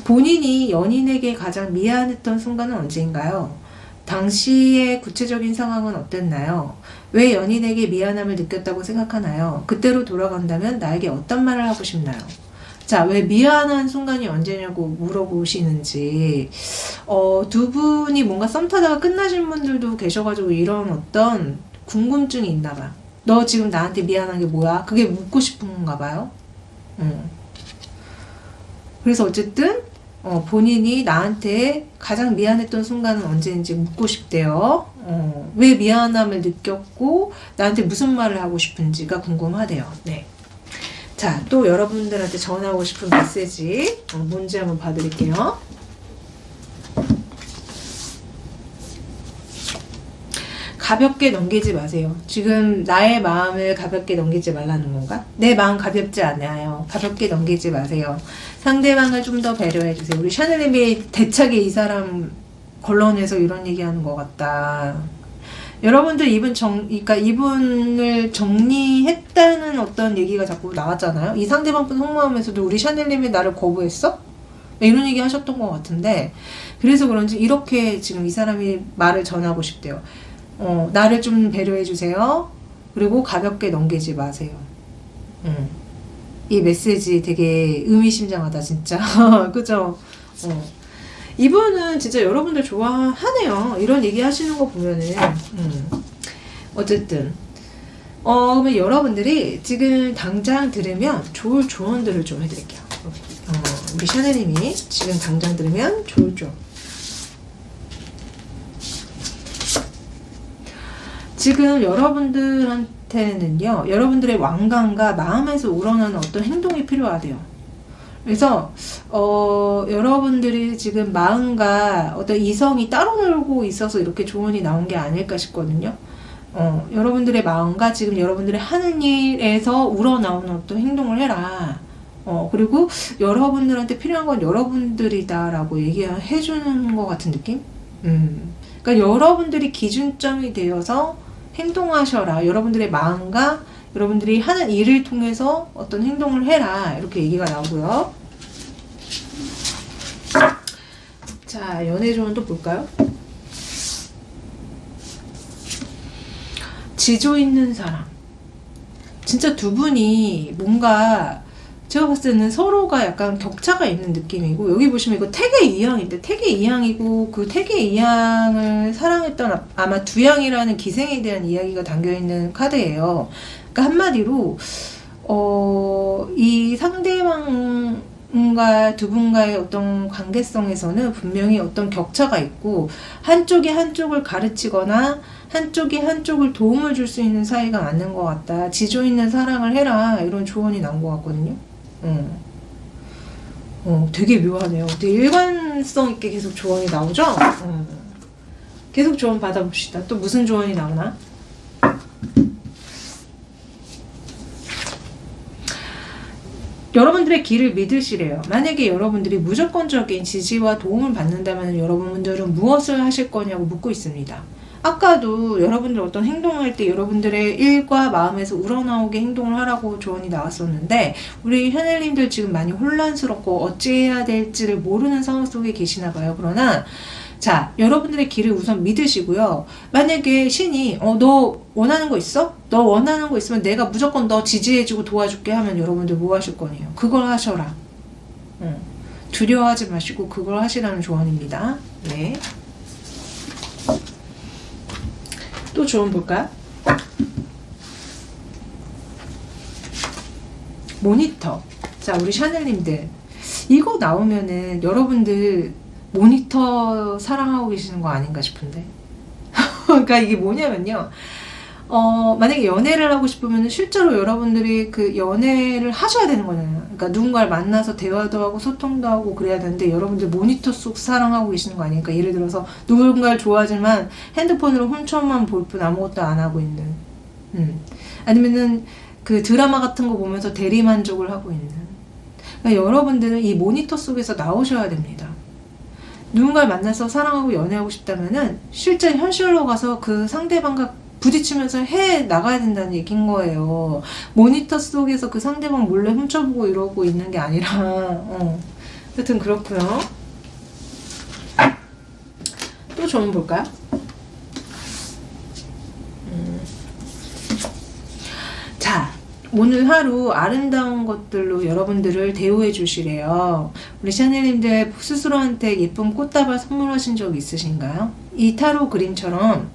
본인이 연인에게 가장 미안했던 순간은 언제인가요? 당시의 구체적인 상황은 어땠나요? 왜 연인에게 미안함을 느꼈다고 생각하나요? 그때로 돌아간다면 나에게 어떤 말을 하고 싶나요? 자, 왜 미안한 순간이 언제냐고 물어보시는지. 두 분이 뭔가 썸 타다가 끝나신 분들도 계셔가지고 이런 어떤 궁금증이 있나봐. 너 지금 나한테 미안한 게 뭐야? 그게 묻고 싶은 건가 봐요. 그래서 어쨌든 본인이 나한테 가장 미안했던 순간은 언제인지 묻고 싶대요. 왜 미안함을 느꼈고 나한테 무슨 말을 하고 싶은지가 궁금하대요. 네. 자, 또 여러분들한테 전하고 싶은 메시지 뭔지 한번 봐드릴게요. 가볍게 넘기지 마세요. 지금 나의 마음을 가볍게 넘기지 말라는 건가? 내 마음 가볍지 않아요. 가볍게 넘기지 마세요. 상대방을 좀 더 배려해 주세요. 우리 샤넬님이 대차게 이 사람 걸러내서 이런 얘기하는 것 같다. 여러분들 그러니까 이분을 정리했다는 어떤 얘기가 자꾸 나왔잖아요. 이 상대방 분 속마음에서도 우리 샤넬님이 나를 거부했어? 이런 얘기 하셨던 것 같은데, 그래서 그런지 이렇게 지금 이 사람이 말을 전하고 싶대요. 나를 좀 배려해 주세요. 그리고 가볍게 넘기지 마세요. 이 메시지 되게 의미심장하다 진짜. 그죠? 이분은 진짜 여러분들 좋아하네요. 이런 얘기 하시는 거 보면은. 어쨌든 그러면 여러분들이 지금 당장 들으면 좋을 조언들을 좀 해드릴게요. 우리 샤넬님이 지금 당장 들으면 좋을 조언. 지금 여러분들은 분들한테는요, 여러분들의 완강과 마음에서 우러나는 어떤 행동이 필요하대요. 그래서 여러분들이 지금 마음과 어떤 이성이 따로 놀고 있어서 이렇게 조언이 나온 게 아닐까 싶거든요. 여러분들의 마음과 지금 여러분들이 하는 일에서 우러나오는 어떤 행동을 해라. 그리고 여러분들한테 필요한 건 여러분들이다라고 얘기해 주는 것 같은 느낌? 그러니까 여러분들이 기준점이 되어서 행동하셔라. 여러분들의 마음과 여러분들이 하는 일을 통해서 어떤 행동을 해라. 이렇게 얘기가 나오고요. 자, 연애 조언도 볼까요? 지조 있는 사람. 진짜 두 분이 뭔가 제가 봤을 때는 서로가 약간 격차가 있는 느낌이고, 여기 보시면 이거 태계 이양인데, 태계 이양이고 그 태계 이양을 사랑했던 아마 두양이라는 기생에 대한 이야기가 담겨있는 카드예요. 그러니까 한마디로 이 상대방과 두 분과의 어떤 관계성에서는 분명히 어떤 격차가 있고, 한쪽이 한쪽을 가르치거나 한쪽이 한쪽을 도움을 줄 수 있는 사이가 맞는 것 같다. 지조 있는 사랑을 해라. 이런 조언이 나온 것 같거든요. 되게 묘하네요. 되게 일관성 있게 계속 조언이 나오죠? 계속 조언 받아봅시다. 또 무슨 조언이 나오나? 여러분들의 길을 믿으시래요. 만약에 여러분들이 무조건적인 지지와 도움을 받는다면 여러분들은 무엇을 하실 거냐고 묻고 있습니다. 아까도 여러분들 어떤 행동을 할 때 여러분들의 일과 마음에서 우러나오게 행동을 하라고 조언이 나왔었는데, 우리 샤넬님들 지금 많이 혼란스럽고 어찌해야 될지를 모르는 상황 속에 계시나 봐요. 그러나 자, 여러분들의 길을 우선 믿으시고요. 만약에 신이 너 원하는 거 있어? 너 원하는 거 있으면 내가 무조건 너 지지해주고 도와줄게 하면 여러분들 뭐 하실 거니요? 그걸 하셔라. 두려워하지 마시고 그걸 하시라는 조언입니다. 네. 또 조언 볼까요? 모니터. 자, 우리 샤넬님들 이거 나오면은 여러분들 모니터 사랑하고 계시는 거 아닌가 싶은데. 그러니까 이게 뭐냐면요, 만약에 연애를 하고 싶으면 실제로 여러분들이 그 연애를 하셔야 되는 거잖아요. 그러니까 누군가를 만나서 대화도 하고 소통도 하고 그래야 되는데, 여러분들 모니터 속 사랑하고 계시는 거 아니니까. 예를 들어서 누군가를 좋아하지만 핸드폰으로 훔쳐만 볼 뿐 아무것도 안 하고 있는, 아니면은 그 드라마 같은 거 보면서 대리만족을 하고 있는. 그러니까 여러분들은 이 모니터 속에서 나오셔야 됩니다. 누군가를 만나서 사랑하고 연애하고 싶다면은 실제 현실로 가서 그 상대방과 부딪히면서 해 나가야 된다는 얘기인 거예요. 모니터 속에서 그 상대방 몰래 훔쳐보고 이러고 있는 게 아니라. 하여튼 그렇고요. 또 조언 볼까요? 자, 오늘 하루 아름다운 것들로 여러분들을 대우해 주시래요. 우리 샤넬님들 스스로한테 예쁜 꽃다발 선물하신 적 있으신가요? 이 타로 그림처럼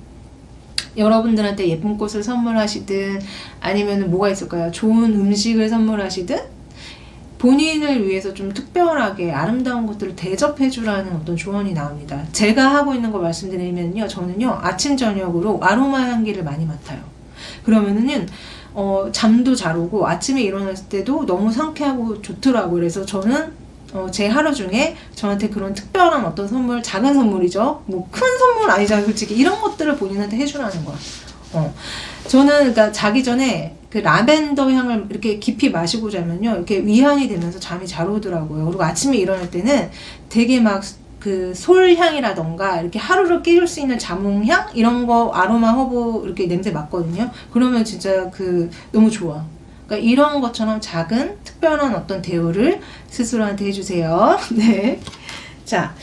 여러분들한테 예쁜 꽃을 선물하시든, 아니면 뭐가 있을까요? 좋은 음식을 선물하시든, 본인을 위해서 좀 특별하게 아름다운 것들을 대접해 주라는 어떤 조언이 나옵니다. 제가 하고 있는 거 말씀드리면요, 저는요 아침 저녁으로 아로마 향기를 많이 맡아요. 그러면은 잠도 잘 오고 아침에 일어났을 때도 너무 상쾌하고 좋더라고요. 그래서 저는 제 하루 중에 저한테 그런 특별한 어떤 선물, 작은 선물이죠. 뭐 큰 선물 아니잖아요, 솔직히. 이런 것들을 본인한테 해주라는 거야. 저는 그러니까 자기 전에 그 라벤더 향을 이렇게 깊이 마시고 자면요, 이렇게 위안이 되면서 잠이 잘 오더라고요. 그리고 아침에 일어날 때는 되게 막 그 솔향이라던가 이렇게 하루를 깨울 수 있는 자몽향 이런 거, 아로마 허브 이렇게 냄새 맡거든요. 그러면 진짜 너무 좋아. 그러니까 이런 것처럼 작은 특별한 어떤 대우를 스스로한테 해주세요. 네. 자,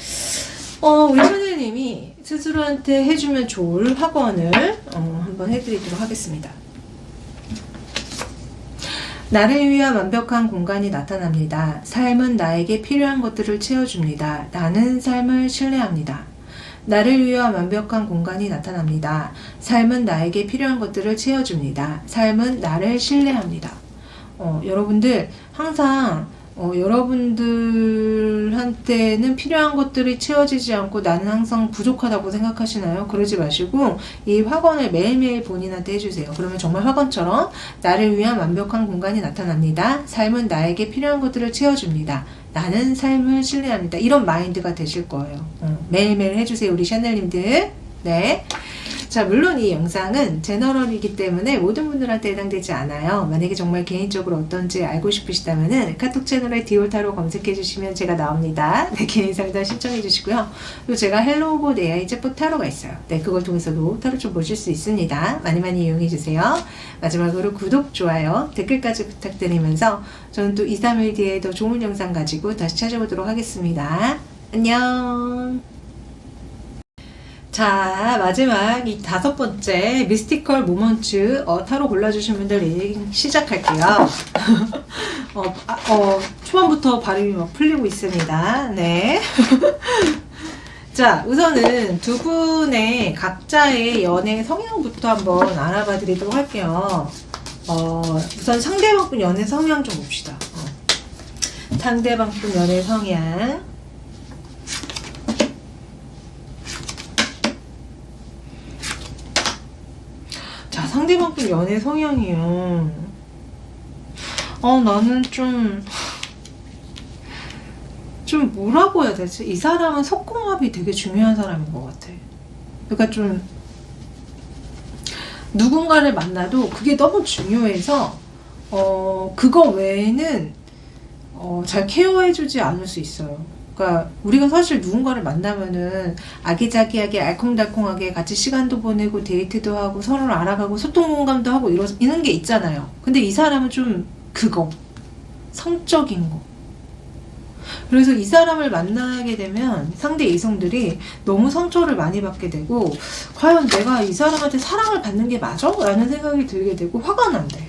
우리 샤넬님이 스스로한테 해주면 좋을 학원을 한번 해드리도록 하겠습니다. 나를 위한 완벽한 공간이 나타납니다. 삶은 나에게 필요한 것들을 채워줍니다. 나는 삶을 신뢰합니다. 나를 위한 완벽한 공간이 나타납니다. 삶은 나에게 필요한 것들을 채워줍니다. 삶은 나를 신뢰합니다. 여러분들 항상 여러분들한테는 필요한 것들이 채워지지 않고 나는 항상 부족하다고 생각하시나요? 그러지 마시고 이 확언을 매일매일 본인한테 해주세요. 그러면 정말 확언처럼 나를 위한 완벽한 공간이 나타납니다. 삶은 나에게 필요한 것들을 채워줍니다. 나는 삶을 신뢰합니다. 이런 마인드가 되실 거예요. 매일매일 해주세요. 우리 샤넬님들. 네. 자, 물론 이 영상은 제너럴이기 때문에 모든 분들한테 해당되지 않아요. 만약에 정말 개인적으로 어떤지 알고 싶으시다면은 카톡 채널에 디올타로 검색해 주시면 제가 나옵니다. 네, 개인 상담 신청해 주시고요. 또 제가 헬로우봇 AI 챗봇 타로가 있어요. 네, 그걸 통해서도 타로 좀 보실 수 있습니다. 많이 많이 이용해 주세요. 마지막으로 구독, 좋아요, 댓글까지 부탁드리면서 저는 또 2, 3일 뒤에 더 좋은 영상 가지고 다시 찾아보도록 하겠습니다. 안녕. 자, 마지막 이 5번째 미스티컬 모먼츠 타로 골라주신 분들 리딩 시작할게요. 초반부터 발음이 막 풀리고 있습니다. 네. 자, 우선은 두 분의 각자의 연애 성향부터 한번 알아봐 드리도록 할게요. 우선 상대방 분 연애 성향 좀 봅시다. 상대방 분 연애 성향. 상대방 분 연애 성향이요. 나는 좀 뭐라고 해야 되지? 이 사람은 속궁합이 되게 중요한 사람인 것 같아. 그러니까 좀 누군가를 만나도 그게 너무 중요해서 그거 외에는 잘 케어해주지 않을 수 있어요. 그러니까 우리가 사실 누군가를 만나면은 아기자기하게 알콩달콩하게 같이 시간도 보내고 데이트도 하고 서로를 알아가고 소통 공감도 하고 이런 게 있잖아요. 근데 이 사람은 좀 그거 성적인 거. 그래서 이 사람을 만나게 되면 상대 이성들이 너무 상처를 많이 받게 되고 과연 내가 이 사람한테 사랑을 받는 게 맞아? 라는 생각이 들게 되고 화가 난대.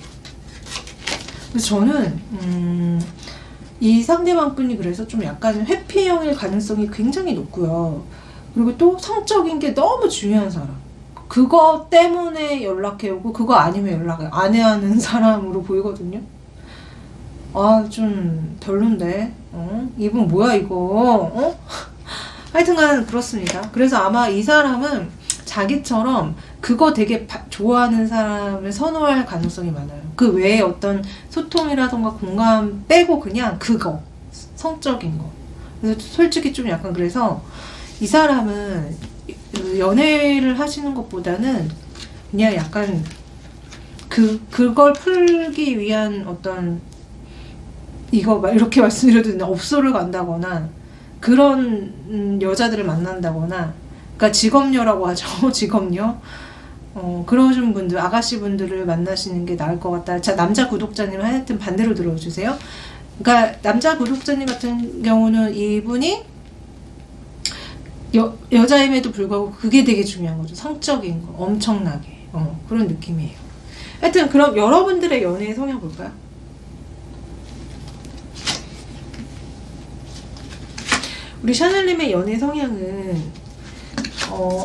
그래서 저는 이 상대방 분이 그래서 좀 약간 회피형일 가능성이 굉장히 높고요. 그리고 또 성적인 게 너무 중요한 사람. 그거 때문에 연락해오고 그거 아니면 연락을 안 해야 하는 사람으로 보이거든요. 좀 별론데. 이분 뭐야 이거. 하여튼간 그렇습니다. 그래서 아마 이 사람은 자기처럼 그거 되게 좋아하는 사람을 선호할 가능성이 많아요. 그 외에 어떤 소통이라던가 공감 빼고 그냥 그거 성적인 거. 그래서 솔직히 좀 약간 그래서 이 사람은 연애를 하시는 것보다는 그냥 약간 그걸 풀기 위한 어떤 이거 막 이렇게 말씀드려도 업소를 간다거나 그런 여자들을 만난다거나, 그러니까 직업녀라고 하죠. 직업녀. 그러신 분들, 아가씨 분들을 만나시는 게 나을 것 같다. 자, 남자 구독자님 하여튼 반대로 들어주세요. 그러니까 남자 구독자님 같은 경우는 이분이 여자임에도 불구하고 그게 되게 중요한 거죠. 성적인 거 엄청나게 그런 느낌이에요. 하여튼 그럼 여러분들의 연애의 성향 볼까요? 우리 샤넬님의 연애 성향은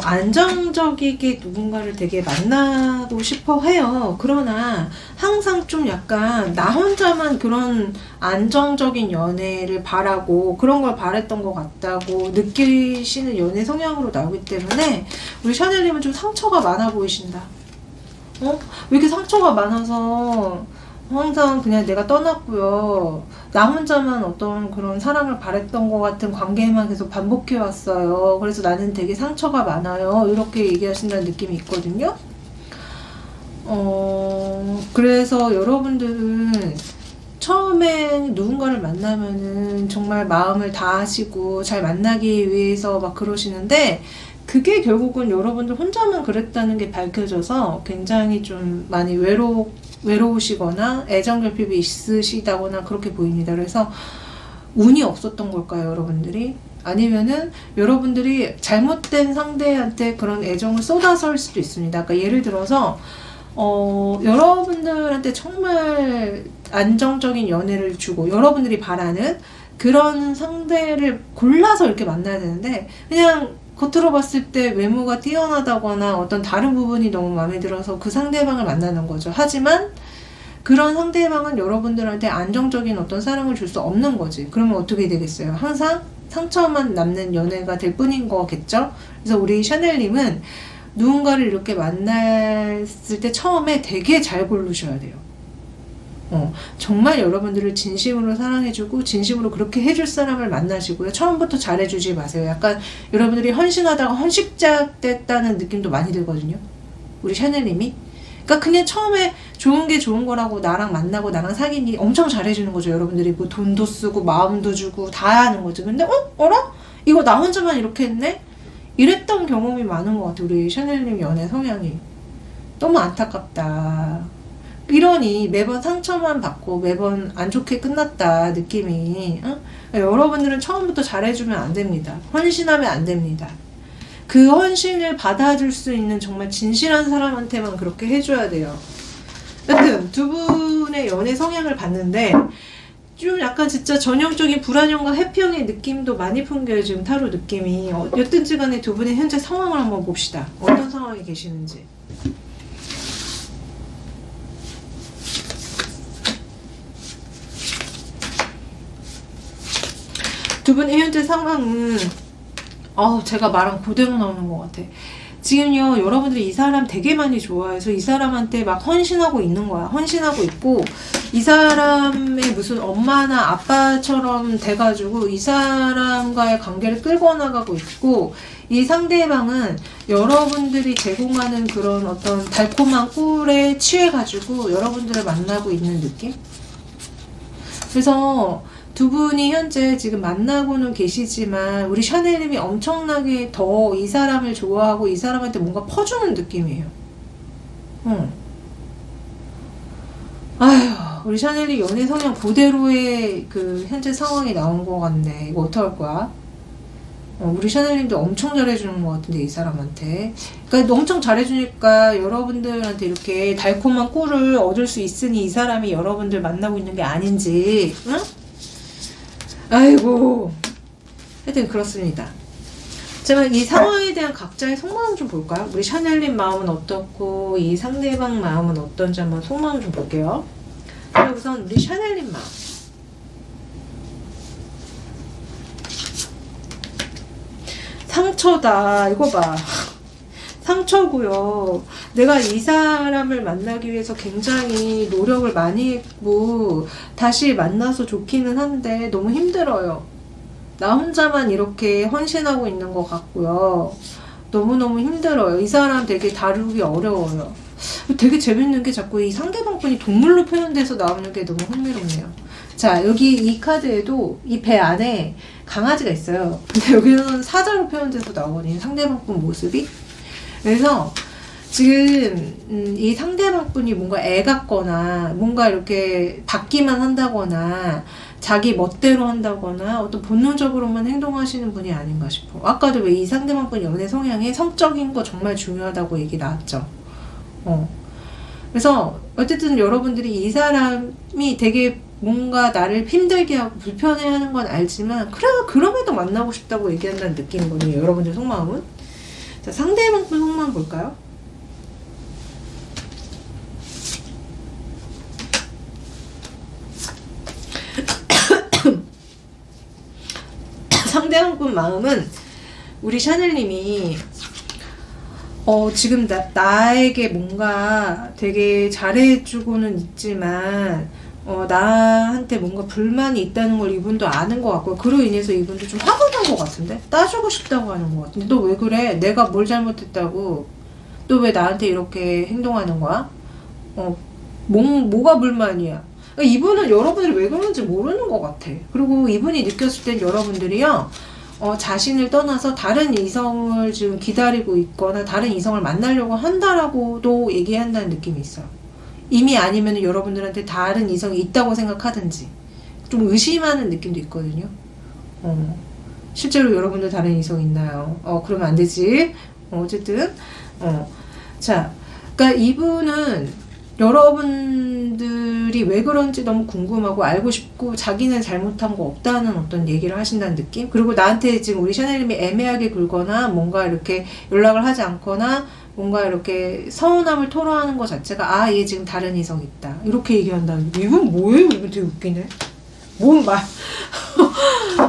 안정적이게 누군가를 되게 만나고 싶어 해요. 그러나 항상 좀 약간 나 혼자만 그런 안정적인 연애를 바라고 그런 걸 바랬던 것 같다고 느끼시는 연애 성향으로 나오기 때문에 우리 샤넬님은 좀 상처가 많아 보이신다. 왜 이렇게 상처가 많아서 항상 그냥 내가 떠났고요. 나 혼자만 어떤 그런 사랑을 바랬던 것 같은 관계만 계속 반복해 왔어요. 그래서 나는 되게 상처가 많아요. 이렇게 얘기하신다는 느낌이 있거든요. 그래서 여러분들은 처음에 누군가를 만나면은 정말 마음을 다하시고 잘 만나기 위해서 막 그러시는데 그게 결국은 여러분들 혼자만 그랬다는 게 밝혀져서 굉장히 좀 많이 외로우시거나 애정결핍이 있으시다거나 그렇게 보입니다. 그래서 운이 없었던 걸까요, 여러분들이? 아니면은 여러분들이 잘못된 상대한테 그런 애정을 쏟아서일 수도 있습니다. 그러니까 예를 들어서 여러분들한테 정말 안정적인 연애를 주고 여러분들이 바라는 그런 상대를 골라서 이렇게 만나야 되는데 그냥 겉으로 봤을 때 외모가 뛰어나다거나 어떤 다른 부분이 너무 마음에 들어서 그 상대방을 만나는 거죠. 하지만 그런 상대방은 여러분들한테 안정적인 어떤 사랑을 줄 수 없는 거지. 그러면 어떻게 되겠어요? 항상 상처만 남는 연애가 될 뿐인 거겠죠? 그래서 우리 샤넬님은 누군가를 이렇게 만났을 때 처음에 되게 잘 고르셔야 돼요. 정말 여러분들을 진심으로 사랑해주고 진심으로 그렇게 해줄 사람을 만나시고요. 처음부터 잘해주지 마세요. 약간 여러분들이 헌신하다가 헌식자 됐다는 느낌도 많이 들거든요. 우리 샤넬님이. 그러니까 그냥 처음에 좋은 게 좋은 거라고 나랑 만나고 나랑 사귀니 엄청 잘해주는 거죠. 여러분들이 뭐 돈도 쓰고 마음도 주고 다 하는 거죠. 근데 어라? 이거 나 혼자만 이렇게 했네? 이랬던 경험이 많은 것 같아요. 우리 샤넬님 연애 성향이. 너무 안타깝다. 이러니 매번 상처만 받고 매번 안 좋게 끝났다 느낌이. 여러분들은 처음부터 잘해주면 안 됩니다. 헌신하면 안 됩니다. 그 헌신을 받아줄 수 있는 정말 진실한 사람한테만 그렇게 해줘야 돼요. 여튼 두 분의 연애 성향을 봤는데 좀 약간 진짜 전형적인 불안형과 해피형의 느낌도 많이 풍겨요. 지금 타로 느낌이. 여튼지 간에 두 분의 현재 상황을 한번 봅시다. 어떤 상황에 계시는지. 두 분의 현재 상황은 제가 말한 그대로 나오는 것 같아. 지금요, 여러분들이 이 사람 되게 많이 좋아해서 이 사람한테 막 헌신하고 있는 거야. 헌신하고 있고, 이 사람의 무슨 엄마나 아빠처럼 돼가지고 이 사람과의 관계를 끌고 나가고 있고, 이 상대방은 여러분들이 제공하는 그런 어떤 달콤한 꿀에 취해가지고 여러분들을 만나고 있는 느낌? 그래서 두 분이 현재 지금 만나고는 계시지만 우리 샤넬님이 엄청나게 더 이 사람을 좋아하고 이 사람한테 뭔가 퍼주는 느낌이에요. 아휴, 우리 샤넬이 연애 성향 그대로의 그 현재 상황이 나온 것 같네. 이거 어떡할 거야? 우리 샤넬님도 엄청 잘해주는 것 같은데 이 사람한테. 그러니까 엄청 잘해주니까 여러분들한테 이렇게 달콤한 꿀을 얻을 수 있으니 이 사람이 여러분들 만나고 있는 게 아닌지. 응? 아이고, 하여튼 그렇습니다. 하지만 이 상황에 대한 각자의 속마음 좀 볼까요? 우리 샤넬님 마음은 어떻고 이 상대방 마음은 어떤지 한번 속마음 좀 볼게요. 자, 우선 우리 샤넬님 마음. 상처다. 이거 봐. 상처고요. 내가 이 사람을 만나기 위해서 굉장히 노력을 많이 했고 다시 만나서 좋기는 한데 너무 힘들어요. 나 혼자만 이렇게 헌신하고 있는 것 같고요. 너무너무 힘들어요. 이 사람 되게 다루기 어려워요. 되게 재밌는 게 자꾸 이 상대방 분이 동물로 표현돼서 나오는 게 너무 흥미롭네요. 자, 여기 이 카드에도 이 배 안에 강아지가 있어요. 근데 여기는 사자로 표현돼서 나오거든요. 상대방 분 모습이. 그래서 지금 이 상대방 분이 뭔가 애 같거나 뭔가 이렇게 받기만 한다거나 자기 멋대로 한다거나 어떤 본능적으로만 행동하시는 분이 아닌가 싶어. 아까도 왜 이 상대방 분 연애 성향에 성적인 거 정말 중요하다고 얘기 나왔죠. 그래서 어쨌든 여러분들이 이 사람이 되게 뭔가 나를 힘들게 하고 불편해하는 건 알지만 그래 그럼에도 만나고 싶다고 얘기한다는 느낌이거든요. 여러분들 속마음은. 자, 상대방 분 속마음 볼까요? 상대방 분 마음은 우리 샤넬님이 지금 나에게 뭔가 되게 잘해주고는 있지만 나한테 뭔가 불만이 있다는 걸 이분도 아는 것 같고 그로 인해서 이분도 좀 화가 난 것 같은데? 따주고 싶다고 하는 것 같은데 너 왜 그래? 내가 뭘 잘못했다고? 너 왜 나한테 이렇게 행동하는 거야? 뭐가 불만이야? 그러니까 이분은 여러분들이 왜 그러는지 모르는 것 같아. 그리고 이분이 느꼈을 땐 여러분들이요 자신을 떠나서 다른 이성을 지금 기다리고 있거나 다른 이성을 만나려고 한다라고도 얘기한다는 느낌이 있어요. 이미 아니면 여러분들한테 다른 이성이 있다고 생각하든지 좀 의심하는 느낌도 있거든요. 실제로 여러분들 다른 이성 있나요? 그러면 안 되지. 어쨌든 자, 그러니까 이분은 여러분들이 왜 그런지 너무 궁금하고 알고 싶고 자기는 잘못한 거 없다는 어떤 얘기를 하신다는 느낌? 그리고 나한테 지금 우리 샤넬님이 애매하게 굴거나 뭔가 이렇게 연락을 하지 않거나 뭔가 이렇게 서운함을 토로하는 것 자체가 아, 얘 지금 다른 이성 있다. 이렇게 얘기한다는. 이건 뭐예요? 이건 되게 웃기네. 뭔 말.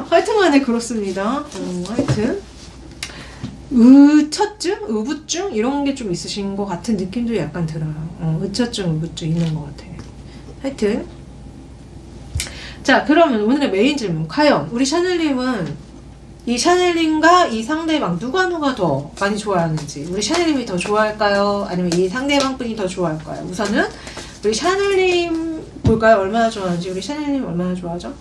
하여튼간에 그렇습니다. 하여튼. 의처증? 의부증? 이런 게 좀 있으신 것 같은 느낌도 약간 들어요. 의처증, 의부증 있는 것 같아요. 하여튼. 자, 그러면 오늘의 메인 질문. 과연 우리 샤넬님은 이 샤넬님과 이 상대방 누가 더 많이 좋아하는지, 우리 샤넬님이 더 좋아할까요? 아니면 이 상대방 분이 더 좋아할까요? 우선은 우리 샤넬님 볼까요? 얼마나 좋아하는지. 우리 샤넬님 얼마나 좋아하죠?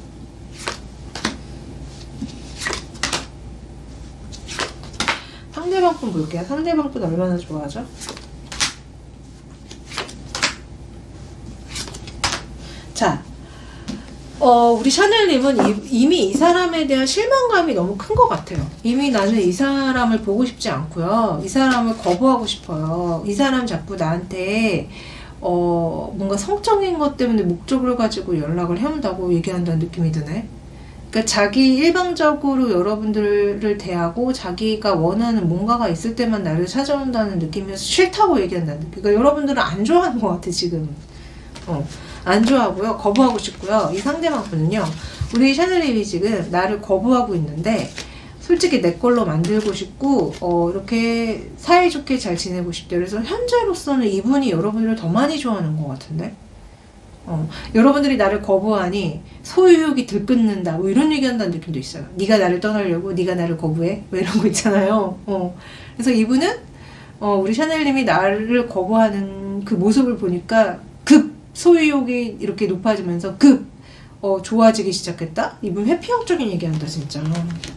상대방 분 볼게요. 상대방 분 얼마나 좋아하죠? 자, 우리 샤넬님은 이미 이 사람에 대한 실망감이 너무 큰 것 같아요. 이미 나는 이 사람을 보고 싶지 않고요. 이 사람을 거부하고 싶어요. 이 사람 자꾸 나한테 뭔가 성적인 것 때문에 목적을 가지고 연락을 해온다고 얘기한다는 느낌이 드네. 그러니까 자기 일방적으로 여러분들을 대하고 자기가 원하는 뭔가가 있을 때만 나를 찾아온다는 느낌이어서 싫다고 얘기한다는 느낌. 그러니까 여러분들은 안 좋아하는 것 같아 지금. 안 좋아하고요. 거부하고 싶고요. 이 상대방 분은요. 우리 샤넬님이 지금 나를 거부하고 있는데 솔직히 내 걸로 만들고 싶고 이렇게 사이좋게 잘 지내고 싶대요. 그래서 현재로서는 이분이 여러분들을 더 많이 좋아하는 것 같은데 여러분들이 나를 거부하니 소유욕이 들끓는다 뭐 이런 얘기한다는 느낌도 있어요. 네가 나를 떠나려고 네가 나를 거부해 뭐 이런 거 있잖아요. 그래서 이분은 우리 샤넬님이 나를 거부하는 그 모습을 보니까 급 소유욕이 이렇게 높아지면서 급 좋아지기 시작했다? 이분 회피형적인 얘기한다 진짜.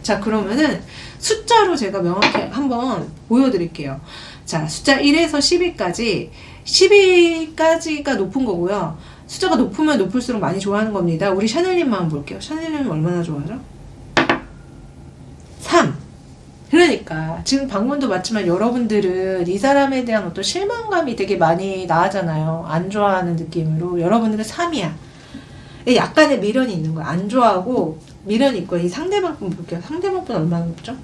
자, 그러면은 숫자로 제가 명확히 한번 보여드릴게요. 자, 숫자 1에서 10위까지 10위까지가 높은 거고요. 숫자가 높으면 높을수록 많이 좋아하는 겁니다. 우리 샤넬님만 볼게요. 샤넬님 얼마나 좋아하죠? 3. 그러니까 지금 방문도 맞지만 여러분들은 이 사람에 대한 어떤 실망감이 되게 많이 나잖아요. 안 좋아하는 느낌으로. 여러분들은 3이야. 약간의 미련이 있는 거야. 안 좋아하고 미련이 있고. 이 상대방 분 볼게요. 상대방 분 얼마나 높죠?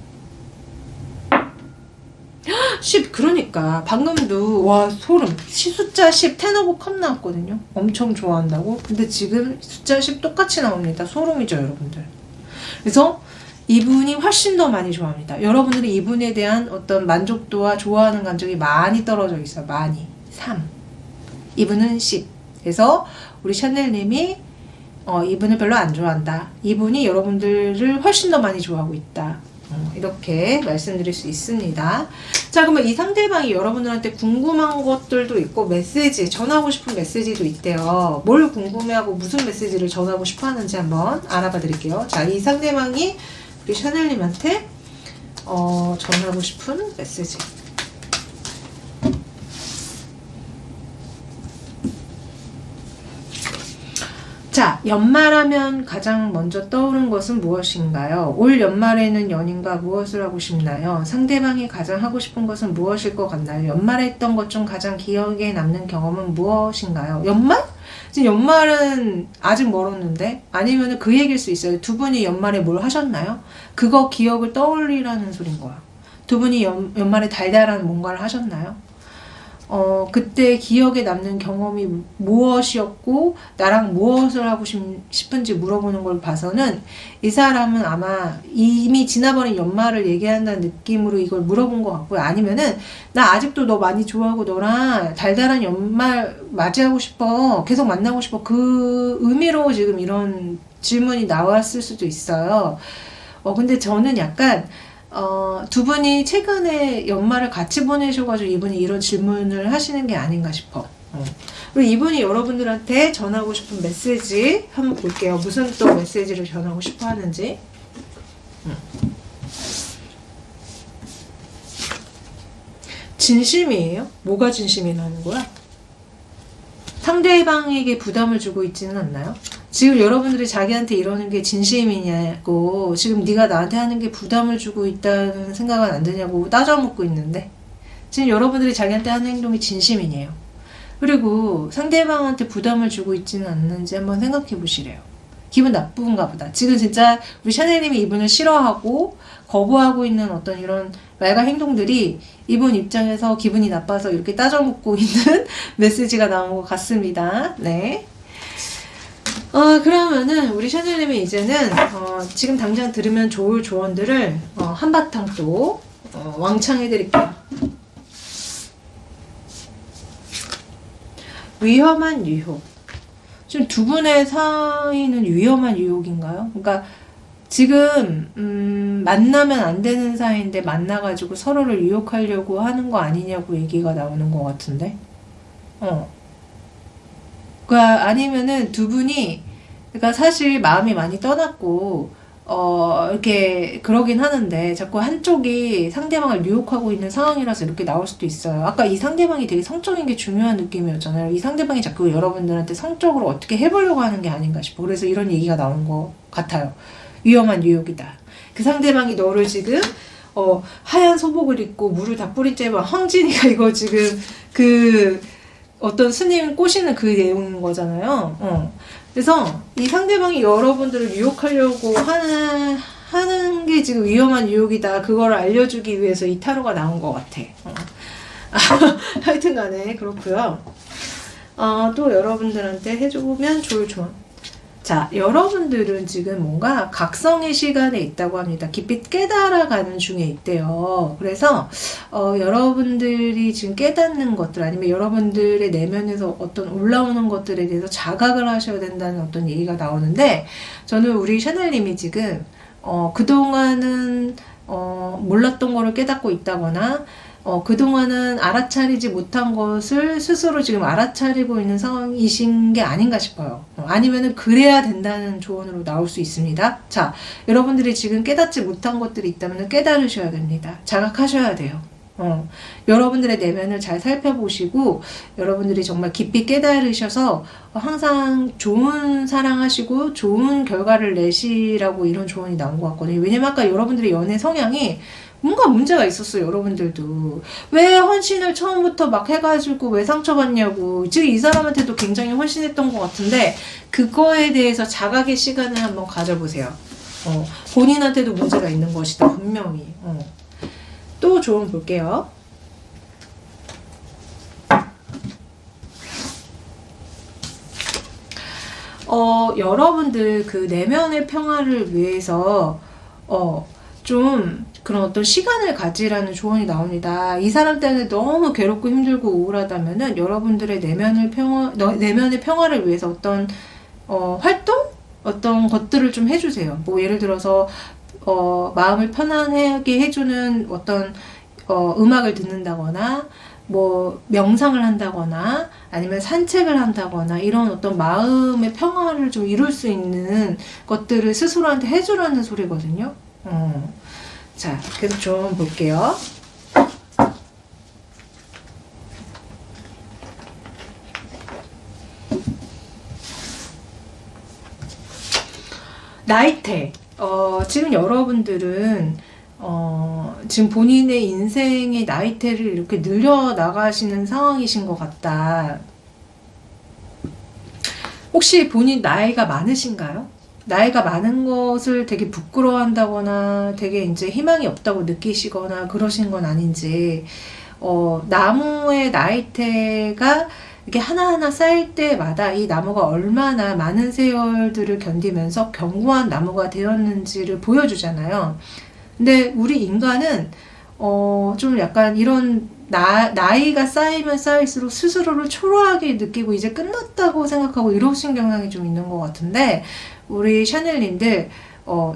10. 그러니까 방금도 와 소름. 숫자 10 10 오브 컵 나왔거든요. 엄청 좋아한다고. 근데 지금 숫자 10 똑같이 나옵니다. 소름이죠 여러분들. 그래서 이분이 훨씬 더 많이 좋아합니다. 여러분들이 이분에 대한 어떤 만족도와 좋아하는 감정이 많이 떨어져 있어요. 많이. 3. 이분은 10. 그래서 우리 샤넬님이 이분을 별로 안 좋아한다. 이분이 여러분들을 훨씬 더 많이 좋아하고 있다. 이렇게 말씀드릴 수 있습니다. 자, 그러면 이 상대방이 여러분들한테 궁금한 것들도 있고 메시지, 전하고 싶은 메시지도 있대요. 뭘 궁금해하고 무슨 메시지를 전하고 싶어 하는지 한번 알아봐 드릴게요. 자, 이 상대방이 우리 샤넬님한테 전하고 싶은 메시지. 자, 연말하면 가장 먼저 떠오른 것은 무엇인가요? 올 연말에는 연인과 무엇을 하고 싶나요? 상대방이 가장 하고 싶은 것은 무엇일 것 같나요? 연말에 했던 것 중 가장 기억에 남는 경험은 무엇인가요? 연말? 지금 연말은 아직 멀었는데? 아니면 그 얘기일 수 있어요. 두 분이 연말에 뭘 하셨나요? 그거 기억을 떠올리라는 소린 거야. 두 분이 연말에 달달한 뭔가를 하셨나요? 그때 기억에 남는 경험이 무엇이었고 나랑 무엇을 하고 싶은지 물어보는 걸 봐서는 이 사람은 아마 이미 지나버린 연말을 얘기한다는 느낌으로 이걸 물어본 것 같고요. 아니면은 나 아직도 너 많이 좋아하고 너랑 달달한 연말 맞이하고 싶어. 계속 만나고 싶어. 그 의미로 지금 이런 질문이 나왔을 수도 있어요. 근데 저는 약간 두 분이 최근에 연말을 같이 보내셔가지고 이분이 이런 질문을 하시는 게 아닌가 싶어. 그리고 이분이 여러분들한테 전하고 싶은 메시지 한번 볼게요. 무슨 또 메시지를 전하고 싶어 하는지. 진심이에요? 뭐가 진심이라는 거야? 상대방에게 부담을 주고 있지는 않나요? 지금 여러분들이 자기한테 이러는 게 진심이냐고, 지금 네가 나한테 하는 게 부담을 주고 있다는 생각은 안 드냐고 따져묻고 있는데, 지금 여러분들이 자기한테 하는 행동이 진심이네요. 그리고 상대방한테 부담을 주고 있지는 않는지 한번 생각해 보시래요. 기분 나쁜가 보다. 지금 진짜 우리 샤넬님이 이분을 싫어하고 거부하고 있는 어떤 이런 말과 행동들이 이분 입장에서 기분이 나빠서 이렇게 따져먹고 있는 메시지가 나온 것 같습니다. 네. 그러면은 우리 샤넬님이 이제는 지금 당장 들으면 좋을 조언들을 한바탕 또 왕창 해드릴게요. 위험한 유혹. 지금 두 분의 사이는 위험한 유혹인가요? 그러니까 지금 만나면 안 되는 사이인데 만나가지고 서로를 유혹하려고 하는 거 아니냐고 얘기가 나오는 것 같은데. 그러니까 아니면은 두 분이, 그러니까 사실 마음이 많이 떠났고 이렇게 그러긴 하는데 자꾸 한쪽이 상대방을 유혹하고 있는 상황이라서 이렇게 나올 수도 있어요. 아까 이 상대방이 되게 성적인 게 중요한 느낌이었잖아요. 이 상대방이 자꾸 여러분들한테 성적으로 어떻게 해보려고 하는 게 아닌가 싶어. 그래서 이런 얘기가 나온 것 같아요. 위험한 유혹이다. 그 상대방이 너를 지금 하얀 소복을 입고 물을 다 뿌린 채 황진이가 이거 지금 그 어떤 스님 꼬시는 그 내용인 거잖아요. 그래서 이 상대방이 여러분들을 유혹하려고 하는 게 지금 위험한 유혹이다. 그걸 알려주기 위해서 이 타로가 나온 것 같아. 하여튼 간에 그렇고요. 또 여러분들한테 해주면 좋을 조언. 자, 여러분들은 지금 뭔가 각성의 시간에 있다고 합니다. 깊이 깨달아가는 중에 있대요. 그래서 여러분들이 지금 깨닫는 것들 아니면 여러분들의 내면에서 어떤 올라오는 것들에 대해서 자각을 하셔야 된다는 어떤 얘기가 나오는데, 저는 우리 샤넬님이 지금 그동안은 몰랐던 거를 깨닫고 있다거나 그동안은 알아차리지 못한 것을 스스로 지금 알아차리고 있는 상황이신 게 아닌가 싶어요. 아니면은 그래야 된다는 조언으로 나올 수 있습니다. 자, 여러분들이 지금 깨닫지 못한 것들이 있다면 깨달으셔야 됩니다. 자각하셔야 돼요. 여러분들의 내면을 잘 살펴보시고 여러분들이 정말 깊이 깨달으셔서 항상 좋은 사랑하시고 좋은 결과를 내시라고 이런 조언이 나온 것 같거든요. 왜냐면 아까 여러분들의 연애 성향이 뭔가 문제가 있었어요. 여러분들도 왜 헌신을 처음부터 막 해가지고 왜 상처받냐고. 지금 이 사람한테도 굉장히 헌신했던 것 같은데 그거에 대해서 자각의 시간을 한번 가져보세요. 본인한테도 문제가 있는 것이다. 분명히. 또 조언 볼게요. 여러분들 그 내면의 평화를 위해서 좀 그런 어떤 시간을 가지라는 조언이 나옵니다. 이 사람 때문에 너무 괴롭고 힘들고 우울하다면은 여러분들의 내면의 평화를 위해서 어떤 활동? 어떤 것들을 좀 해주세요. 뭐 예를 들어서 마음을 편안하게 해주는 어떤 음악을 듣는다거나 뭐 명상을 한다거나 아니면 산책을 한다거나 이런 어떤 마음의 평화를 좀 이룰 수 있는 것들을 스스로한테 해주라는 소리거든요. 자, 계속 좀 볼게요. 나이테. 지금 여러분들은 지금 본인의 인생의 나이테를 이렇게 늘려나가시는 상황이신 것 같다. 혹시 본인 나이가 많으신가요? 나이가 많은 것을 되게 부끄러워한다거나 되게 이제 희망이 없다고 느끼시거나 그러신 건 아닌지, 나무의 나이테가 이렇게 하나하나 쌓일 때마다 이 나무가 얼마나 많은 세월들을 견디면서 견고한 나무가 되었는지를 보여주잖아요. 근데 우리 인간은 좀 약간 이런 나이가 쌓이면 쌓일수록 스스로를 초라하게 느끼고 이제 끝났다고 생각하고 이러신 경향이 좀 있는 것 같은데, 우리 샤넬님들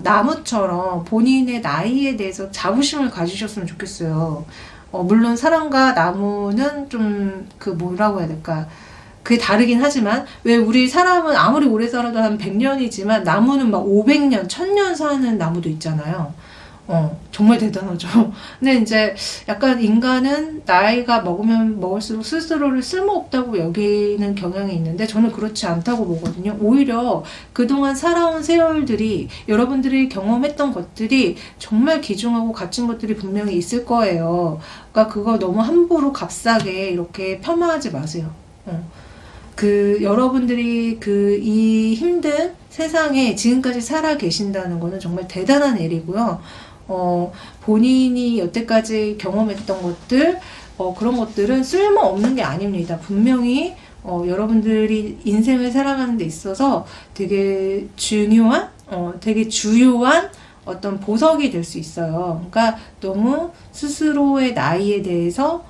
나무처럼 본인의 나이에 대해서 자부심을 가지셨으면 좋겠어요. 물론 사람과 나무는 좀 그 뭐라고 해야 될까, 그게 다르긴 하지만 왜 우리 사람은 아무리 오래 살아도 한 100년이지만 나무는 막 500년, 1000년 사는 나무도 있잖아요. 정말 대단하죠. 근데 이제 약간 인간은 나이가 먹으면 먹을수록 스스로를 쓸모없다고 여기는 경향이 있는데 저는 그렇지 않다고 보거든요. 오히려 그동안 살아온 세월들이, 여러분들이 경험했던 것들이 정말 귀중하고 값진 것들이 분명히 있을 거예요. 그러니까 그거 너무 함부로 값싸게 이렇게 폄하하지 마세요. 여러분들이 이 힘든 세상에 지금까지 살아 계신다는 거는 정말 대단한 일이고요. 본인이 여태까지 경험했던 것들, 그런 것들은 쓸모없는 게 아닙니다. 분명히 여러분들이 인생을 살아가는 데 있어서 되게 중요한, 되게 주요한 어떤 보석이 될 수 있어요. 그러니까 너무 스스로의 나이에 대해서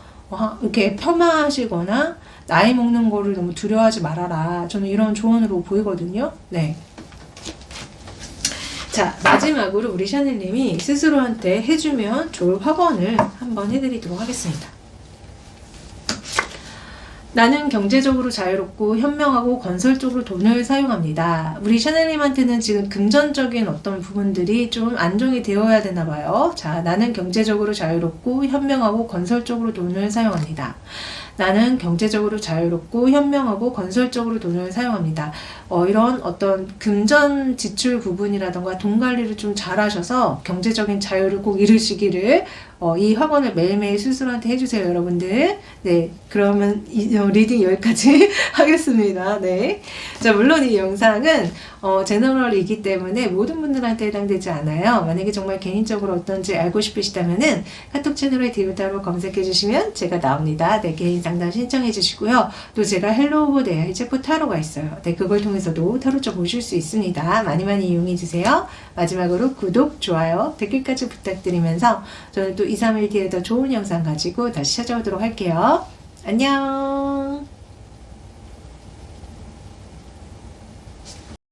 이렇게 폄하하시거나 나이 먹는 거를 너무 두려워하지 말아라. 저는 이런 조언으로 보이거든요. 네. 자, 마지막으로 우리 샤넬님이 스스로한테 해주면 좋을 확언을 한번 해드리도록 하겠습니다. 나는 경제적으로 자유롭고 현명하고 건설적으로 돈을 사용합니다. 우리 샤넬님한테는 지금 금전적인 어떤 부분들이 좀 안정이 되어야 되나 봐요. 자, 나는 경제적으로 자유롭고 현명하고 건설적으로 돈을 사용합니다. 나는 경제적으로 자유롭고 현명하고 건설적으로 돈을 사용합니다. 이런 어떤 금전 지출 부분이라던가 돈 관리를 좀 잘하셔서 경제적인 자유를 꼭 이루시기를 이 확언을 매일매일 스스로한테 해주세요, 여러분들. 네, 그러면 리딩 여기까지 하겠습니다. 네. 자, 물론 이 영상은 제너럴이기 때문에 모든 분들한테 해당되지 않아요. 만약에 정말 개인적으로 어떤지 알고 싶으시다면은 카톡 채널에 디오타로 검색해 주시면 제가 나옵니다. 네, 개인 상담 신청해 주시고요. 또 제가 헬로우 오브 데이 체포 타로가 있어요. 네, 그걸 통해서도 타로 쪽 보실 수 있습니다. 많이 많이 이용해 주세요. 마지막으로 구독, 좋아요, 댓글까지 부탁드리면서 저는 또 2, 3일 뒤에 더 좋은 영상 가지고 다시 찾아오도록 할게요. 안녕.